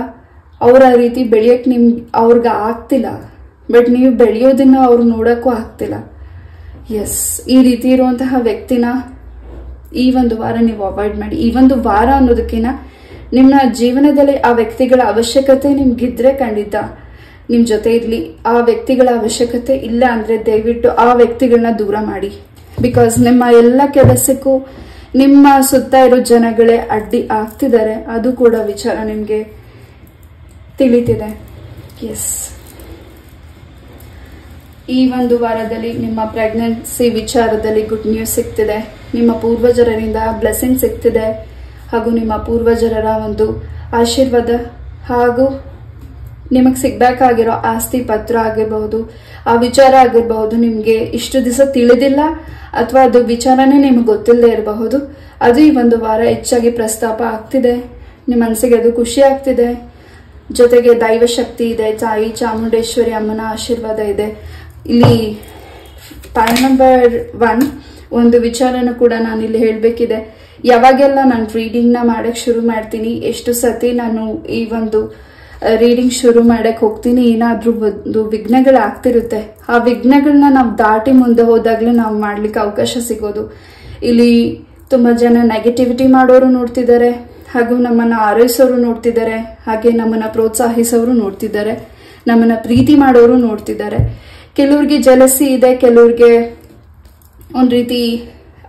ಅವರ ರೀತಿ ಬೆಳೆಯಕ್ ಅವ್ರಿಗೆ ಆಗ್ತಿಲ್ಲ. ಬಟ್ ನೀವು ಬೆಳೆಯೋದನ್ನ ಅವ್ರು ನೋಡಕ್ಕೂ ಆಗ್ತಿಲ್ಲ. ಎಸ್, ಈ ರೀತಿ ಇರುವಂತಹ ವ್ಯಕ್ತಿನ ಈ ಒಂದು ವಾರ ನೀವು ಅವಾಯ್ಡ್ ಮಾಡಿ. ಈ ಒಂದು ವಾರ ಅನ್ನೋದಕ್ಕಿಂತ ನಿಮ್ಮ ಜೀವನದಲ್ಲಿ ಆ ವ್ಯಕ್ತಿಗಳ ಅವಶ್ಯಕತೆ ನಿಮ್ಗಿದ್ರೆ ಖಂಡಿತ ನಿಮ್ ಜೊತೆ ಇರ್ಲಿ. ಆ ವ್ಯಕ್ತಿಗಳ ಅವಶ್ಯಕತೆ ಇಲ್ಲ ಅಂದ್ರೆ ದಯವಿಟ್ಟು ಆ ವ್ಯಕ್ತಿಗಳನ್ನ ದೂರ ಮಾಡಿ. ಬಿಕಾಸ್ ನಿಮ್ಮ ಎಲ್ಲ ಕೆಲಸಕ್ಕೂ ನಿಮ್ಮ ಸುತ್ತ ಇರೋ ಜನಗಳೇ ಅಡ್ಡಿ ಆಗ್ತಿದ್ದಾರೆ. ಅದು ಕೂಡ ವಿಚಾರ ನಿಮ್ಗೆ ತಿಳಿತಿದೆ. ಎಸ್, ಈ ಒಂದು ವಾರದಲ್ಲಿ ನಿಮ್ಮ ಪ್ರೆಗ್ನೆನ್ಸಿ ವಿಚಾರದಲ್ಲಿ ಗುಡ್ ನ್ಯೂಸ್ ಸಿಗ್ತಿದೆ. ನಿಮ್ಮ ಪೂರ್ವಜರರಿಂದ ಬ್ಲೆಸ್ಸಿಂಗ್ ಸಿಗ್ತಿದೆ, ಹಾಗೂ ನಿಮ್ಮ ಪೂರ್ವಜರರ ಒಂದು ಆಶೀರ್ವಾದ, ಹಾಗೂ ನಿಮಗೆ ಸಿಗ್ಬೇಕಾಗಿರೋ ಆಸ್ತಿ ಪತ್ರ ಆಗಿರಬಹುದು, ಆ ವಿಚಾರ ಆಗಿರಬಹುದು, ನಿಮ್ಗೆ ಇಷ್ಟು ದಿವಸ ತಿಳಿದಿಲ್ಲ ಅಥವಾ ಅದು ವಿಚಾರನೇ ನಿಮ್ಗೆ ಗೊತ್ತಿಲ್ಲದೆ ಇರಬಹುದು. ಅದು ಈ ಒಂದು ವಾರ ಹೆಚ್ಚಾಗಿ ಪ್ರಸ್ತಾಪ ಆಗ್ತಿದೆ. ನಿಮ್ಮ ಮನಸ್ಸಿಗೆ ಅದು ಖುಷಿ ಆಗ್ತಿದೆ. ಜೊತೆಗೆ ದೈವಶಕ್ತಿ ಇದೆ, ತಾಯಿ ಚಾಮುಂಡೇಶ್ವರಿ ಅಮ್ಮನ ಆಶೀರ್ವಾದ ಇದೆ. ಇಲ್ಲಿ ಪಾಯಿಂಟ್ ನಂಬರ್ 1 ಒಂದು ವಿಚಾರನೂ ಕೂಡ ನಾನು ಇಲ್ಲಿ ಹೇಳ್ಬೇಕಿದೆ. ಯಾವಾಗೆಲ್ಲ ನಾನು ರೀಡಿಂಗ್ ನ ಮಾಡಕ್ ಶುರು ಮಾಡ್ತೀನಿ, ಎಷ್ಟು ಸತಿ ನಾನು ಈ ಒಂದು ರೀಡಿಂಗ್ ಶುರು ಮಾಡಕ್ ಹೋಗ್ತೀನಿ, ಏನಾದ್ರೂ ಒಂದು ವಿಘ್ನಗಳು ಆಗ್ತಿರುತ್ತೆ. ಆ ವಿಘ್ನಗಳನ್ನ ನಾವು ದಾಟಿ ಮುಂದೆ ಹೋದಾಗ್ಲೇ ನಾವು ಮಾಡ್ಲಿಕ್ಕೆ ಅವಕಾಶ ಸಿಗೋದು. ಇಲ್ಲಿ ತುಂಬಾ ಜನ ನೆಗೆಟಿವಿಟಿ ಮಾಡೋರು ನೋಡ್ತಿದ್ದಾರೆ, ಹಾಗೂ ನಮ್ಮನ್ನ ಆರೈಸೋರು ನೋಡ್ತಿದ್ದಾರೆ, ಹಾಗೆ ನಮ್ಮನ್ನ ಪ್ರೋತ್ಸಾಹಿಸೋರು ನೋಡ್ತಿದ್ದಾರೆ, ನಮ್ಮನ್ನ ಪ್ರೀತಿ ಮಾಡೋರು ನೋಡ್ತಿದ್ದಾರೆ. ಕೆಲವ್ರಿಗೆ ಜಲಸಿ ಇದೆ, ಕೆಲವ್ರಿಗೆ ಒಂದ್ ರೀತಿ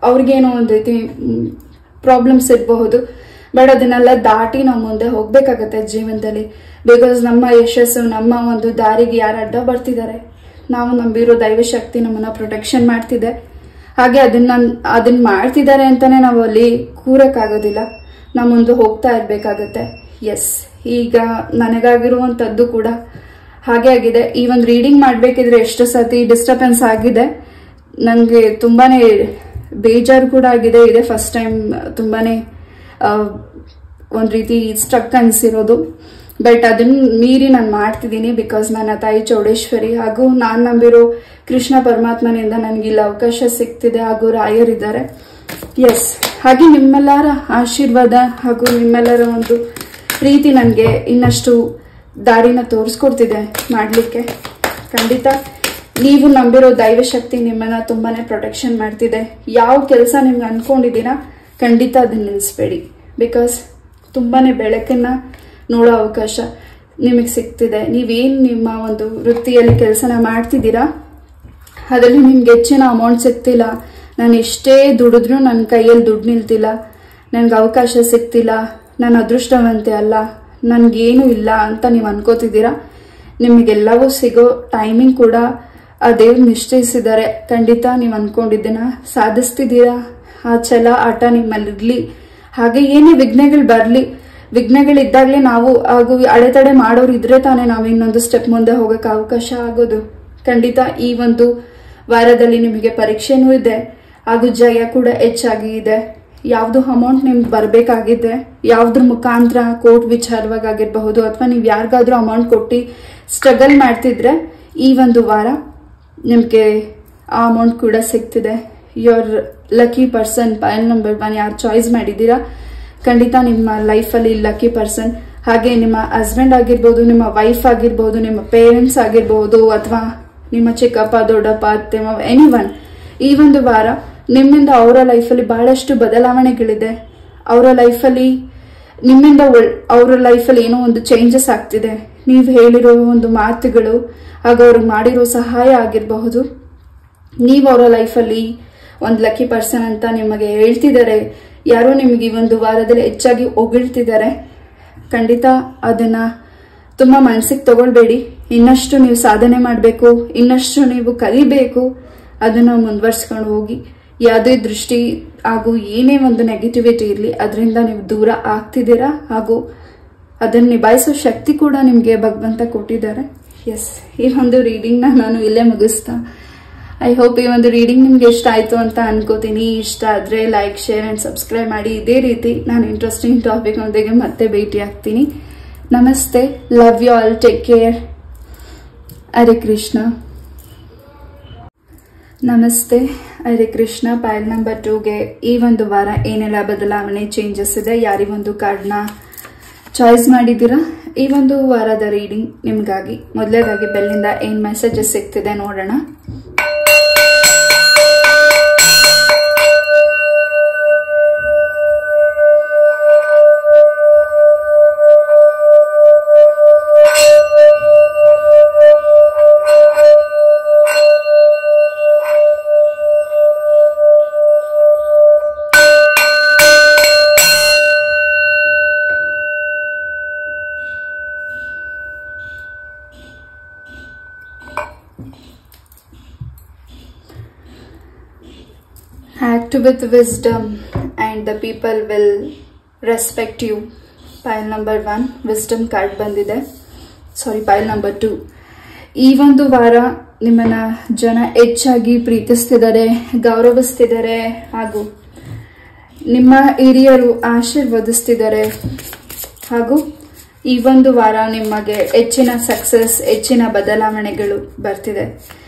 ಅವ್ರಿಗೇನೋ ಒಂದ್ ರೀತಿ ಪ್ರಾಬ್ಲಮ್ಸ್ ಇರಬಹುದು. ಬಟ್ ಅದನ್ನೆಲ್ಲ ದಾಟಿ ನಾವು ಮುಂದೆ ಹೋಗ್ಬೇಕಾಗತ್ತೆ ಜೀವನದಲ್ಲಿ. ಬಿಕಾಸ್ ನಮ್ಮ ಯಶಸ್ಸು, ನಮ್ಮ ಒಂದು ದಾರಿಗೆ ಯಾರು ಅಡ್ಡ ಬರ್ತಿದ್ದಾರೆ, ನಾವು ನಂಬಿರೋ ದೈವಶಕ್ತಿ ನಮ್ಮನ್ನ ಪ್ರೊಟೆಕ್ಷನ್ ಮಾಡ್ತಿದೆ. ಹಾಗೆ ಅದನ್ನ ಮಾಡ್ತಿದ್ದಾರೆ ಅಂತಾನೆ ನಾವು ಅಲ್ಲಿ ಕೂರಕ್ಕಾಗೋದಿಲ್ಲ, ನಾವು ಮುಂದೆ ಹೋಗ್ತಾ ಇರ್ಬೇಕಾಗತ್ತೆ. ಎಸ್, ಈಗ ನನಗಾಗಿರುವಂತದ್ದು ಕೂಡ ಹಾಗೆ ಆಗಿದೆ. ಈ ಒಂದು ರೀಡಿಂಗ್ ಮಾಡ್ಬೇಕಿದ್ರೆ ಎಷ್ಟು ಸತಿ ಡಿಸ್ಟರ್ಬೆನ್ಸ್ ಆಗಿದೆ, ನಂಗೆ ತುಂಬಾನೇ ಬೇಜಾರು ಕೂಡ ಆಗಿದೆ. ಇದೆ ಫಸ್ಟ್ ಟೈಮ್ ತುಂಬಾನೇ ಒಂದ್ ರೀತಿ ಸ್ಟ್ರಕ್ ಅನ್ಸಿರೋದು. ಬಟ್ ಅದನ್ನ ಮೀರಿ ನಾನು ಮಾಡ್ತಿದ್ದೀನಿ. ಬಿಕಾಸ್ ನನ್ನ ತಾಯಿ ಚೌಡೇಶ್ವರಿ ಹಾಗೂ ನಾನು ನಂಬಿರೋ ಕೃಷ್ಣ ಪರಮಾತ್ಮನಿಂದ ನನಗೆ ಇಲ್ಲಿ ಅವಕಾಶ ಸಿಗ್ತಿದೆ, ಹಾಗೂ ರಾಯರಿದ್ದಾರೆ. ಎಸ್, ಹಾಗೆ ನಿಮ್ಮೆಲ್ಲರ ಆಶೀರ್ವಾದ ಹಾಗೂ ನಿಮ್ಮೆಲ್ಲರ ಒಂದು ಪ್ರೀತಿ ನನಗೆ ಇನ್ನಷ್ಟು ದಾರಿನ ತೋರಿಸ್ಕೊಡ್ತಿದೆ ಮಾಡ್ಲಿಕ್ಕೆ. ಖಂಡಿತ ನೀವು ನಂಬಿರೋ ದೈವಶಕ್ತಿ ನಿಮ್ಮನ್ನ ತುಂಬಾನೇ ಪ್ರೊಟೆಕ್ಷನ್ ಮಾಡ್ತಿದೆ. ಯಾವ ಕೆಲಸ ನಿಮ್ಗೆ ಅನ್ಕೊಂಡಿದ್ದೀರಾ ಖಂಡಿತ ಅದನ್ನ ನಿಲ್ಲಿಸ್ಬೇಡಿ. ಬಿಕಾಸ್ ತುಂಬಾನೇ ಬೆಳಕನ್ನ ನೋಡೋ ಅವಕಾಶ ನಿಮಗೆ ಸಿಗ್ತಿದೆ. ನೀವೇನ್ ನಿಮ್ಮ ಒಂದು ವೃತ್ತಿಯಲ್ಲಿ ಕೆಲಸನ ಮಾಡ್ತಿದ್ದೀರಾ ಅದರಲ್ಲಿ ನಿಮ್ಗೆ ಹೆಚ್ಚಿನ ಅಮೌಂಟ್ ಸಿಗ್ತಿಲ್ಲ, ನಾನು ಎಷ್ಟೇ ದುಡಿದ್ರೂ ನನ್ನ ಕೈಯಲ್ಲಿ ದುಡ್ಡು ನಿಲ್ತಿಲ್ಲ, ನನ್ಗೆ ಅವಕಾಶ ಸಿಗ್ತಿಲ್ಲ, ನಾನು ಅದೃಷ್ಟವಂತೆ ಅಲ್ಲ, ನನ್ಗೇನು ಇಲ್ಲ ಅಂತ ನೀವು ಅನ್ಕೋತಿದ್ದೀರಾ. ನಿಮಗೆಲ್ಲವೂ ಸಿಗೋ ಟೈಮಿಂಗ್ ಕೂಡ ಆ ದೇವ್ರು ನಿಶ್ಚಯಿಸಿದ್ದಾರೆ. ಖಂಡಿತ ನೀವು ಅನ್ಕೊಂಡಿದ್ದನ್ನ ಸಾಧಿಸ್ತಿದ್ದೀರಾ. ಆ ಛಲ ಆಟ ನಿಮ್ಮಲ್ಲಿರ್ಲಿ. ಹಾಗೆ ಏನೇ ವಿಘ್ನಗಳು ಬರ್ಲಿ, ವಿಘ್ನಗಳಿದ್ದಾಗಲೇ ನಾವು ಹಾಗೂ ಅಡೆತಡೆ ಮಾಡೋರು ಇದ್ರೆ ತಾನೇ ನಾವು ಇನ್ನೊಂದು ಸ್ಟೆಪ್ ಮುಂದೆ ಹೋಗಕ್ಕೆ ಅವಕಾಶ ಆಗೋದು. ಖಂಡಿತ ಈ ಒಂದು ವಾರದಲ್ಲಿ ನಿಮಗೆ ಪರೀಕ್ಷೆನೂ ಇದೆ, ಹಾಗೂ ಜಯ ಕೂಡ ಹೆಚ್ಚಾಗಿ ಇದೆ. ಯಾವ್ದು ಅಮೌಂಟ್ ನಿಮ್ಗೆ ಬರ್ಬೇಕಾಗಿದೆ, ಯಾವ್ದ್ರ ಮುಖಾಂತರ ಕೋರ್ಟ್ ವಿಚಾರವಾಗಿರಬಹುದು ಅಥವಾ ನೀವು ಯಾರಿಗಾದ್ರೂ ಅಮೌಂಟ್ ಕೊಟ್ಟು ಸ್ಟ್ರಗಲ್ ಮಾಡ್ತಿದ್ರೆ ಈ ಒಂದು ವಾರ ನಿಮ್ಗೆ ಆ ಅಮೌಂಟ್ ಕೂಡ ಸಿಗ್ತಿದೆ. Your lucky person pile number 1 ಯಾರು ಚಾಯ್ಸ್ ಮಾಡಿದ್ದೀರಾ ಖಂಡಿತ ನಿಮ್ಮ ಲೈಫಲ್ಲಿ ಲಕ್ಕಿ ಪರ್ಸನ್. ಹಾಗೆ ನಿಮ್ಮ ಹಸ್ಬೆಂಡ್ ಆಗಿರ್ಬೋದು, ನಿಮ್ಮ ವೈಫ್ ಆಗಿರ್ಬೋದು, ನಿಮ್ಮ ಪೇರೆಂಟ್ಸ್ ಆಗಿರ್ಬೋದು, ಅಥವಾ ನಿಮ್ಮ ಚಿಕ್ಕಪ್ಪ ದೊಡ್ಡಪ್ಪ ಅತ್ತೆ ಮಾವ, ಎನಿವನ್. ಈ ಒಂದು ವಾರ ನಿಮ್ಮಿಂದ ಅವರ ಲೈಫಲ್ಲಿ ಬಹಳಷ್ಟು ಬದಲಾವಣೆಗಳಿದೆ. ಅವರ ಲೈಫಲ್ಲಿ ನಿಮ್ಮಿಂದ ಅವರ ಲೈಫಲ್ಲಿ ಏನೋ ಒಂದು ಚೇಂಜಸ್ ಆಗ್ತಿದೆ. ನೀವು ಹೇಳಿರೋ ಒಂದು ಮಾತುಗಳು ಹಾಗೂ ಅವ್ರಿಗೆ ಮಾಡಿರೋ ಸಹಾಯ ಆಗಿರಬಹುದು. ನೀವು ಅವರ ಲೈಫಲ್ಲಿ ಒಂದು ಲಕ್ಕಿ ಪರ್ಸನ್ ಅಂತ ನಿಮಗೆ ಹೇಳ್ತಿದ್ದಾರೆ, ಯಾರೋ ನಿಮಗೆ ಈ ಒಂದು ವಾರದಲ್ಲಿ ಹೆಚ್ಚಾಗಿ ಹೊಗಳ್ತಿದ್ದಾರೆ. ಖಂಡಿತ ಅದನ್ನ ತುಂಬಾ ಮನಸ್ಸಿಗೆ ತಗೊಳ್ಬೇಡಿ. ಇನ್ನಷ್ಟು ನೀವು ಸಾಧನೆ ಮಾಡಬೇಕು, ಇನ್ನಷ್ಟು ನೀವು ಕಲಿಬೇಕು, ಅದನ್ನ ಮುಂದುವರ್ಸ್ಕೊಂಡು ಹೋಗಿ. ಯಾವುದೇ ದೃಷ್ಟಿ ಹಾಗೂ ಏನೇ ಒಂದು ನೆಗೆಟಿವಿಟಿ ಇರಲಿ ಅದರಿಂದ ನೀವು ದೂರ ಆಗ್ತಿದ್ದೀರಾ, ಹಾಗೂ ಅದನ್ನ ನಿಭಾಯಿಸೋ ಶಕ್ತಿ ಕೂಡ ನಿಮಗೆ ಭಗವಂತ ಕೊಟ್ಟಿದ್ದಾರೆ. ಎಸ್, ಈ ಒಂದು ರೀಡಿಂಗ್ನ ನಾನು ಇಲ್ಲೇ ಮುಗಿಸ್ತಾ. ಐ ಹೋಪ್ ಈ ಒಂದು ರೀಡಿಂಗ್ ನಿಮ್ಗೆ ಇಷ್ಟ ಆಯ್ತು ಅಂತ ಅನ್ಕೋತೀನಿ. ಇಷ್ಟ ಆದ್ರೆ ಲೈಕ್, ಶೇರ್ ಅಂಡ್ ಸಬ್ಸ್ಕ್ರೈಬ್ ಮಾಡಿ. ಇದೇ ರೀತಿ ನಾನು ಇಂಟ್ರೆಸ್ಟಿಂಗ್ ಟಾಪಿಕ್ ಒಂದಿಗೆ ಮತ್ತೆ ಭೇಟಿ ಆಗ್ತೀನಿ. ನಮಸ್ತೆ, love you all, take care. Hare Krishna. ನಮಸ್ತೆ, ಹರೇ ಕೃಷ್ಣ. ಪೈಲ್ ನಂಬರ್ 2ಗೆ ಈ ಒಂದು ವಾರ ಏನೆಲ್ಲ ಬದಲಾವಣೆ ಚೇಂಜಸ್ ಇದೆ, ಯಾರಿಗೊಂದು ಕಾರ್ಡ್ನ ಚಾಯ್ಸ್ ಮಾಡಿದ್ದೀರಾ. ಈ ಒಂದು ವಾರದ ರೀಡಿಂಗ್ ನಿಮ್ಗಾಗಿ. ಮೊದಲೇದಾಗಿ ಬೆಲ್ಲಿಂದ ಏನ್ ಮೆಸೇಜಸ್ ಸಿಗ್ತಿದೆ ನೋಡೋಣ. Act with wisdom and the people will respect you. Pile number 1 wisdom card ಬಂದಿದೆ. ಸಾರಿ, ಪೈಲ್ ನಂಬರ್ 2. ಈ ಒಂದು ವಾರ ನಿಮ್ಮನ್ನ ಜನ ಹೆಚ್ಚಾಗಿ ಪ್ರೀತಿಸ್ತಿದ್ದಾರೆ, ಗೌರವಿಸ್ತಿದ್ದಾರೆ, ಹಾಗೂ ನಿಮ್ಮ ಹಿರಿಯರು ಆಶೀರ್ವದಿಸ್ತಿದ್ದಾರೆ. ಹಾಗೂ ಈ ಒಂದು ವಾರ ನಿಮಗೆ ಹೆಚ್ಚಿನ ಸಕ್ಸಸ್, ಹೆಚ್ಚಿನ ಬದಲಾವಣೆಗಳು ಬರ್ತಿದೆ.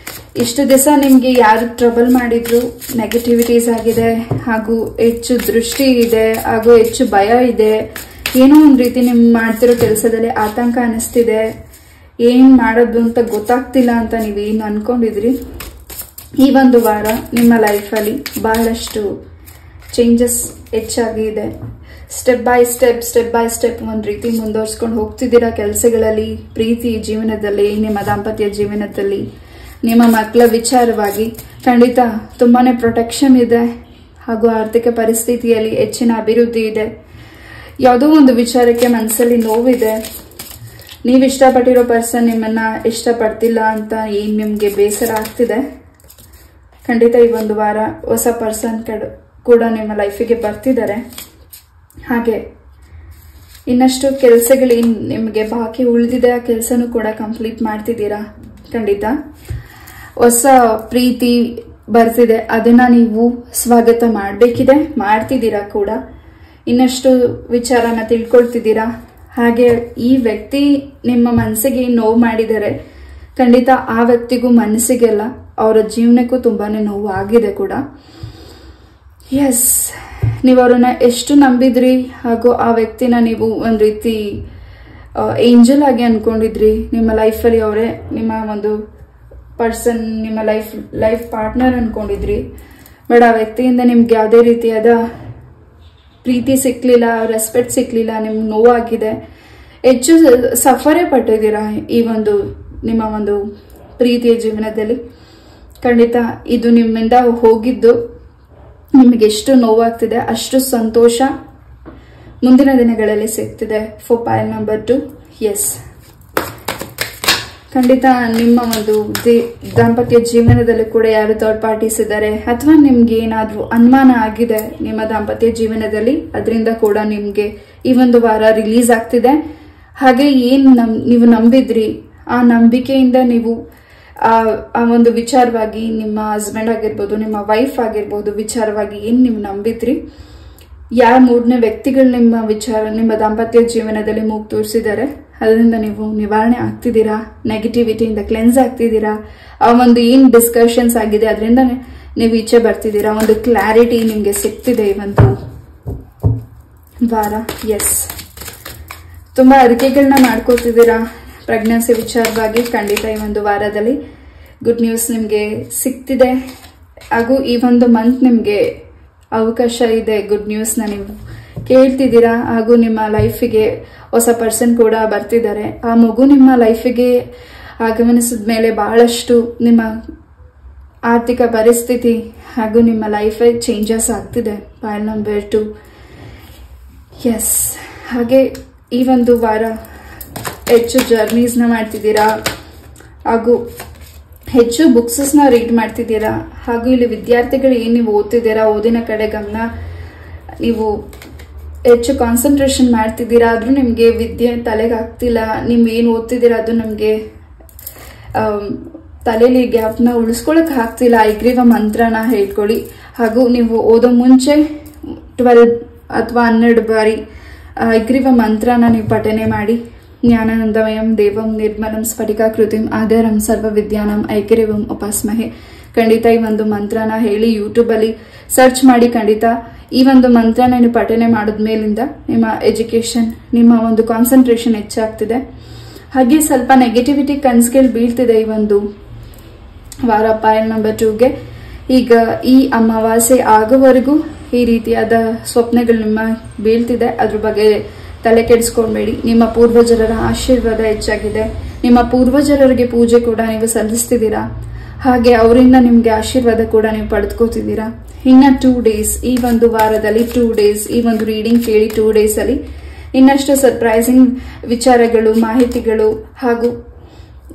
ಇಷ್ಟು ದಿವಸ ನಿಮ್ಗೆ ಯಾರು ಟ್ರಬಲ್ ಮಾಡಿದ್ರು, ನೆಗೆಟಿವಿಟೀಸ್ ಆಗಿದೆ, ಹಾಗೂ ಹೆಚ್ಚು ದೃಷ್ಟಿ ಇದೆ, ಹಾಗೂ ಹೆಚ್ಚು ಭಯ ಇದೆ. ಏನೋ ಒಂದು ರೀತಿ ನಿಮ್ ಮಾಡ್ತಿರೋ ಕೆಲಸದಲ್ಲಿ ಆತಂಕ ಅನಿಸ್ತಿದೆ, ಏನ್ ಮಾಡೋದು ಅಂತ ಗೊತ್ತಾಗ್ತಿಲ್ಲ ಅಂತ ನೀವೇನು ಅನ್ಕೊಂಡಿದ್ರಿ. ಈ ಒಂದು ವಾರ ನಿಮ್ಮ ಲೈಫಲ್ಲಿ ಬಹಳಷ್ಟು ಚೇಂಜಸ್ ಹೆಚ್ಚಾಗಿ ಇದೆ. ಸ್ಟೆಪ್ ಬೈ ಸ್ಟೆಪ್ ಒಂದು ರೀತಿ ಮುಂದುವರ್ಸ್ಕೊಂಡು ಹೋಗ್ತಿದ್ದೀರಾ ಕೆಲಸಗಳಲ್ಲಿ, ಪ್ರೀತಿ ಜೀವನದಲ್ಲಿ, ನಿಮ್ಮ ದಾಂಪತ್ಯ ಜೀವನದಲ್ಲಿ, ನಿಮ್ಮ ಮಕ್ಕಳ ವಿಚಾರವಾಗಿ. ಖಂಡಿತ ತುಂಬಾನೇ ಪ್ರೊಟೆಕ್ಷನ್ ಇದೆ, ಹಾಗೂ ಆರ್ಥಿಕ ಪರಿಸ್ಥಿತಿಯಲ್ಲಿ ಹೆಚ್ಚಿನ ಅಭಿವೃದ್ಧಿ ಇದೆ. ಯಾವುದೋ ಒಂದು ವಿಚಾರಕ್ಕೆ ಮನಸ್ಸಲ್ಲಿ ನೋವಿದೆ, ನೀವು ಇಷ್ಟಪಟ್ಟಿರೋ ಪರ್ಸನ್ ನಿಮ್ಮನ್ನ ಇಷ್ಟಪಡ್ತಿಲ್ಲ ಅಂತ ಏನ್ ನಿಮ್ಗೆ ಬೇಸರ ಆಗ್ತಿದೆ. ಖಂಡಿತ ಈ ಒಂದು ವಾರ ಹೊಸ ಪರ್ಸನ್ ಕೂಡ ನಿಮ್ಮ ಲೈಫಿಗೆ ಬರ್ತಿದ್ದಾರೆ. ಹಾಗೆ ಇನ್ನಷ್ಟು ಕೆಲಸಗಳು ನಿಮಗೆ ಬಾಕಿ ಉಳಿದಿದೆ, ಆ ಕೆಲಸನೂ ಕೂಡ ಕಂಪ್ಲೀಟ್ ಮಾಡ್ತಿದ್ದೀರಾ. ಖಂಡಿತ ಹೊಸ ಪ್ರೀತಿ ಬರ್ತಿದೆ, ಅದನ್ನ ನೀವು ಸ್ವಾಗತ ಮಾಡಬೇಕಿದೆ, ಮಾಡ್ತಿದ್ದೀರಾ ಕೂಡ. ಇನ್ನಷ್ಟು ವಿಚಾರನ ತಿಳ್ಕೊಳ್ತಿದ್ದೀರಾ. ಹಾಗೆ ಈ ವ್ಯಕ್ತಿ ನಿಮ್ಮ ಮನಸ್ಸಿಗೆ ನೋವು ಮಾಡಿದರೆ ಖಂಡಿತ ಆ ವ್ಯಕ್ತಿಗೂ ಮನಸ್ಸಿಗೆಲ್ಲ ಅವರ ಜೀವನಕ್ಕೂ ತುಂಬಾನೇ ನೋವು ಆಗಿದೆ ಕೂಡ. ಎಸ್, ನೀವು ಅವ್ರನ್ನ ಎಷ್ಟು ನಂಬಿದ್ರಿ, ಹಾಗೂ ಆ ವ್ಯಕ್ತಿನ ನೀವು ಒಂದು ರೀತಿ ಏಂಜಲ್ ಆಗಿ ಅನ್ಕೊಂಡಿದ್ರಿ. ನಿಮ್ಮ ಲೈಫಲ್ಲಿ ಅವರೇ ನಿಮ್ಮ ಒಂದು ಪರ್ಸನ್, ನಿಮ್ಮ ಲೈಫ್ ಪಾರ್ಟ್ನರ್ ಅನ್ಕೊಂಡಿದ್ರಿ. ಬಟ್ ಆ ವ್ಯಕ್ತಿಯಿಂದ ನಿಮ್ಗೆ ಯಾವುದೇ ರೀತಿಯಾದ ಪ್ರೀತಿ ಸಿಕ್ಲಿಲ್ಲ, ರೆಸ್ಪೆಕ್ಟ್ ಸಿಕ್ಲಿಲ್ಲ, ನಿಮ್ಗೆ ನೋವಾಗಿದೆ, ಹೆಚ್ಚು ಸಫರೇ ಪಟ್ಟಿದ್ದೀರಾ ಈ ಒಂದು ನಿಮ್ಮ ಒಂದು ಪ್ರೀತಿಯ ಜೀವನದಲ್ಲಿ. ಖಂಡಿತ ಇದು ನಿಮ್ಮಿಂದ ಹೋಗಿದ್ದು ನಿಮಗೆ ಎಷ್ಟು ನೋವಾಗ್ತಿದೆ ಅಷ್ಟು ಸಂತೋಷ ಮುಂದಿನ ದಿನಗಳಲ್ಲಿ ಸಿಗ್ತಿದೆ. ಫಾರ್ ಪೈಲ್ ನಂಬರ್ 2, ಎಸ್, ಖಂಡಿತ ನಿಮ್ಮ ಒಂದು ದಾಂಪತ್ಯ ಜೀವನದಲ್ಲಿ ಕೂಡ ಯಾರು ಥರ್ಡ್ ಪಾರ್ಟೀಸ್ ಇದ್ದಾರೆ, ಅಥವಾ ನಿಮ್ಗೆ ಏನಾದ್ರೂ ಅನುಮಾನ ಆಗಿದೆ ನಿಮ್ಮ ದಾಂಪತ್ಯ ಜೀವನದಲ್ಲಿ, ಅದರಿಂದ ಕೂಡ ನಿಮ್ಗೆ ಈ ಒಂದು ವಾರ ರಿಲೀಸ್ ಆಗ್ತಿದೆ. ಹಾಗೆ ನೀವು ನಂಬಿದ್ರಿ, ಆ ನಂಬಿಕೆಯಿಂದ ನೀವು ಆ ಒಂದು ವಿಚಾರವಾಗಿ ನಿಮ್ಮ ಹಸ್ಬೆಂಡ್ ಆಗಿರ್ಬೋದು, ನಿಮ್ಮ ವೈಫ್ ಆಗಿರ್ಬೋದು ವಿಚಾರವಾಗಿ ಏನ್ ನೀವು ನಂಬಿದ್ರಿ, ಯಾವ ಮೂರನೇ ವ್ಯಕ್ತಿಗಳು ನಿಮ್ಮ ದಾಂಪತ್ಯ ಜೀವನದಲ್ಲಿ ಮೂಗು ತೋರಿಸಿದ್ದಾರೆ, ಅದರಿಂದ ನೀವು ನಿವಾರಣೆ ಆಗ್ತಿದ್ದೀರಾ, ನೆಗೆಟಿವಿಟಿಯಿಂದ ಕ್ಲೆನ್ಸ್ ಆಗ್ತಿದ್ದೀರಾ. ಆ ಒಂದು ಏನ್ ಡಿಸ್ಕಷನ್ಸ್ ಆಗಿದೆ ಅದರಿಂದ ನೀವು ಈಚೆ ಬರ್ತಿದ್ದೀರಾ, ಒಂದು ಕ್ಲಾರಿಟಿ ನಿಮ್ಗೆ ಸಿಗ್ತಿದೆ ಈ ಒಂದು ವಾರ. ಎಸ್, ತುಂಬಾ ಅರಿಕೆಗಳನ್ನ ಮಾಡ್ಕೋತಿದ್ದೀರಾ ಪ್ರೆಗ್ನೆನ್ಸಿ ವಿಚಾರವಾಗಿ. ಖಂಡಿತ ಈ ಒಂದು ವಾರದಲ್ಲಿ ಗುಡ್ ನ್ಯೂಸ್ ನಿಮ್ಗೆ ಸಿಗ್ತಿದೆ, ಹಾಗೂ ಈ ಒಂದು ಮಂತ್ ನಿಮ್ಗೆ ಅವಕಾಶ ಇದೆ, ಗುಡ್ ನ್ಯೂಸ್ನ ನೀವು ಕೇಳ್ತಿದ್ದೀರಾ. ಹಾಗೂ ನಿಮ್ಮ ಲೈಫಿಗೆ ಹೊಸ ಪರ್ಸನ್ ಕೂಡ ಬರ್ತಿದ್ದಾರೆ. ಆ ಮಗು ನಿಮ್ಮ ಲೈಫಿಗೆ ಆಗಮನಿಸಿದ ಮೇಲೆ ಬಹಳಷ್ಟು ನಿಮ್ಮ ಆರ್ಥಿಕ ಪರಿಸ್ಥಿತಿ ಹಾಗೂ ನಿಮ್ಮ ಲೈಫೇ ಚೇಂಜಸ್ ಆಗ್ತಿದೆ. Pile number 2, yes. ಹಾಗೆ ಈ ಒಂದು ವಾರ ಹೆಚ್ಚು ಜರ್ನೀಸ್ನ ಮಾಡ್ತಿದ್ದೀರಾ, ಹಾಗೂ ಹೆಚ್ಚು ಬುಕ್ಸಸ್ನ ರೀಡ್ ಮಾಡ್ತಿದ್ದೀರಾ. ಹಾಗೂ ಇಲ್ಲಿ ವಿದ್ಯಾರ್ಥಿಗಳು ಏನು ನೀವು ಓದ್ತಿದ್ದೀರಾ, ಓದಿನ ಕಡೆ ಗಮನ ನೀವು ಹೆಚ್ಚು ಕಾನ್ಸಂಟ್ರೇಷನ್ ಮಾಡ್ತಿದ್ದೀರಾ. ಆದ್ರೂ ನಿಮಗೆ ವಿದ್ಯೆ ತಲೆಗೆ ಆಗ್ತಿಲ್ಲ, ನೀವು ಏನು ಓದ್ತಿದ್ದೀರಾ ಅದು ನಮಗೆ ತಲೆಯಲ್ಲಿ ಗ್ಯಾಪ್ನ ಉಳಿಸ್ಕೊಳಕ್ ಆಗ್ತಿಲ್ಲ. ಐಗ್ರೀವ ಮಂತ್ರನ ಹೇಳ್ಕೊಳ್ಳಿ. ಹಾಗೂ ನೀವು ಓದೋ ಮುಂಚೆ 12 ಅಥವಾ 12 ಬಾರಿ ಐಗ್ರೀವ ಮಂತ್ರನ ನೀವು ಪಠನೆ ಮಾಡಿ. ಜ್ಞಾನಾನಂದಮಯಂ ದೇವಂ ನಿರ್ಮಲಂ ಸ್ಫಟಿಕಾಕೃತಿಂ ಆಧಾರಂ ಸರ್ವ ವಿದ್ಯಾನಂ ಐಗ್ರೀವಂ ಉಪಾಸ್ಮಹೆ. ಖಂಡಿತ ಈ ಒಂದು ಮಂತ್ರನ ಹೇಳಿ ಯೂಟ್ಯೂಬಲ್ಲಿ ಸರ್ಚ್ ಮಾಡಿ. ಖಂಡಿತ ಈ ಒಂದು ಮಂತ್ರನ ನೀವು ಪಠನೆ ಮಾಡಿದ್ಮೇಲಿಂದ ನಿಮ್ಮ ಎಜುಕೇಶನ್, ನಿಮ್ಮ ಒಂದು ಕಾನ್ಸಂಟ್ರೇಷನ್ ಹೆಚ್ಚಾಗ್ತಿದೆ. ಹಾಗೆ ಸ್ವಲ್ಪ ನೆಗೆಟಿವಿಟಿ ಕನ್ಸ್ಗಳು ಬೀಳ್ತಿದೆ ಈ ಒಂದು ವಾರ. ಪೈಲ್ ನಂಬರ್ 2ಗೆ ಈಗ ಈ ಅಮಾವಾಸ್ಯೆ ಆಗೋವರೆಗೂ ಈ ರೀತಿಯಾದ ಸ್ವಪ್ನಗಳು ನಿಮ್ಮ ಬೀಳ್ತಿದೆ. ಅದ್ರ ಬಗ್ಗೆ ತಲೆ ಕೆಡಿಸ್ಕೊಳ್ಬೇಡಿ. ನಿಮ್ಮ ಪೂರ್ವಜರ ಆಶೀರ್ವಾದ ಹೆಚ್ಚಾಗಿದೆ. ನಿಮ್ಮ ಪೂರ್ವಜರಿಗೆ ಪೂಜೆ ಕೂಡ ನೀವು ಸಲ್ಲಿಸ್ತಿದ್ದೀರಾ. ಹಾಗೆ ಅವರಿಂದ ನಿಮ್ಗೆ ಆಶೀರ್ವಾದ ಕೂಡ ನೀವು ಪಡೆದುಕೋತಿದ್ದೀರಾ. ಇನ್ನ 2 ಡೇಸ್, ಈ ಒಂದು ವಾರದಲ್ಲಿ 2 ಡೇಸ್ ಈ ಒಂದು ರೀಡಿಂಗ್ ಕೇಳಿ 2 ಡೇಸ್ ಅಲ್ಲಿ ಇನ್ನಷ್ಟು ಸರ್ಪ್ರೈಸಿಂಗ್ ವಿಚಾರಗಳು, ಮಾಹಿತಿಗಳು ಹಾಗೂ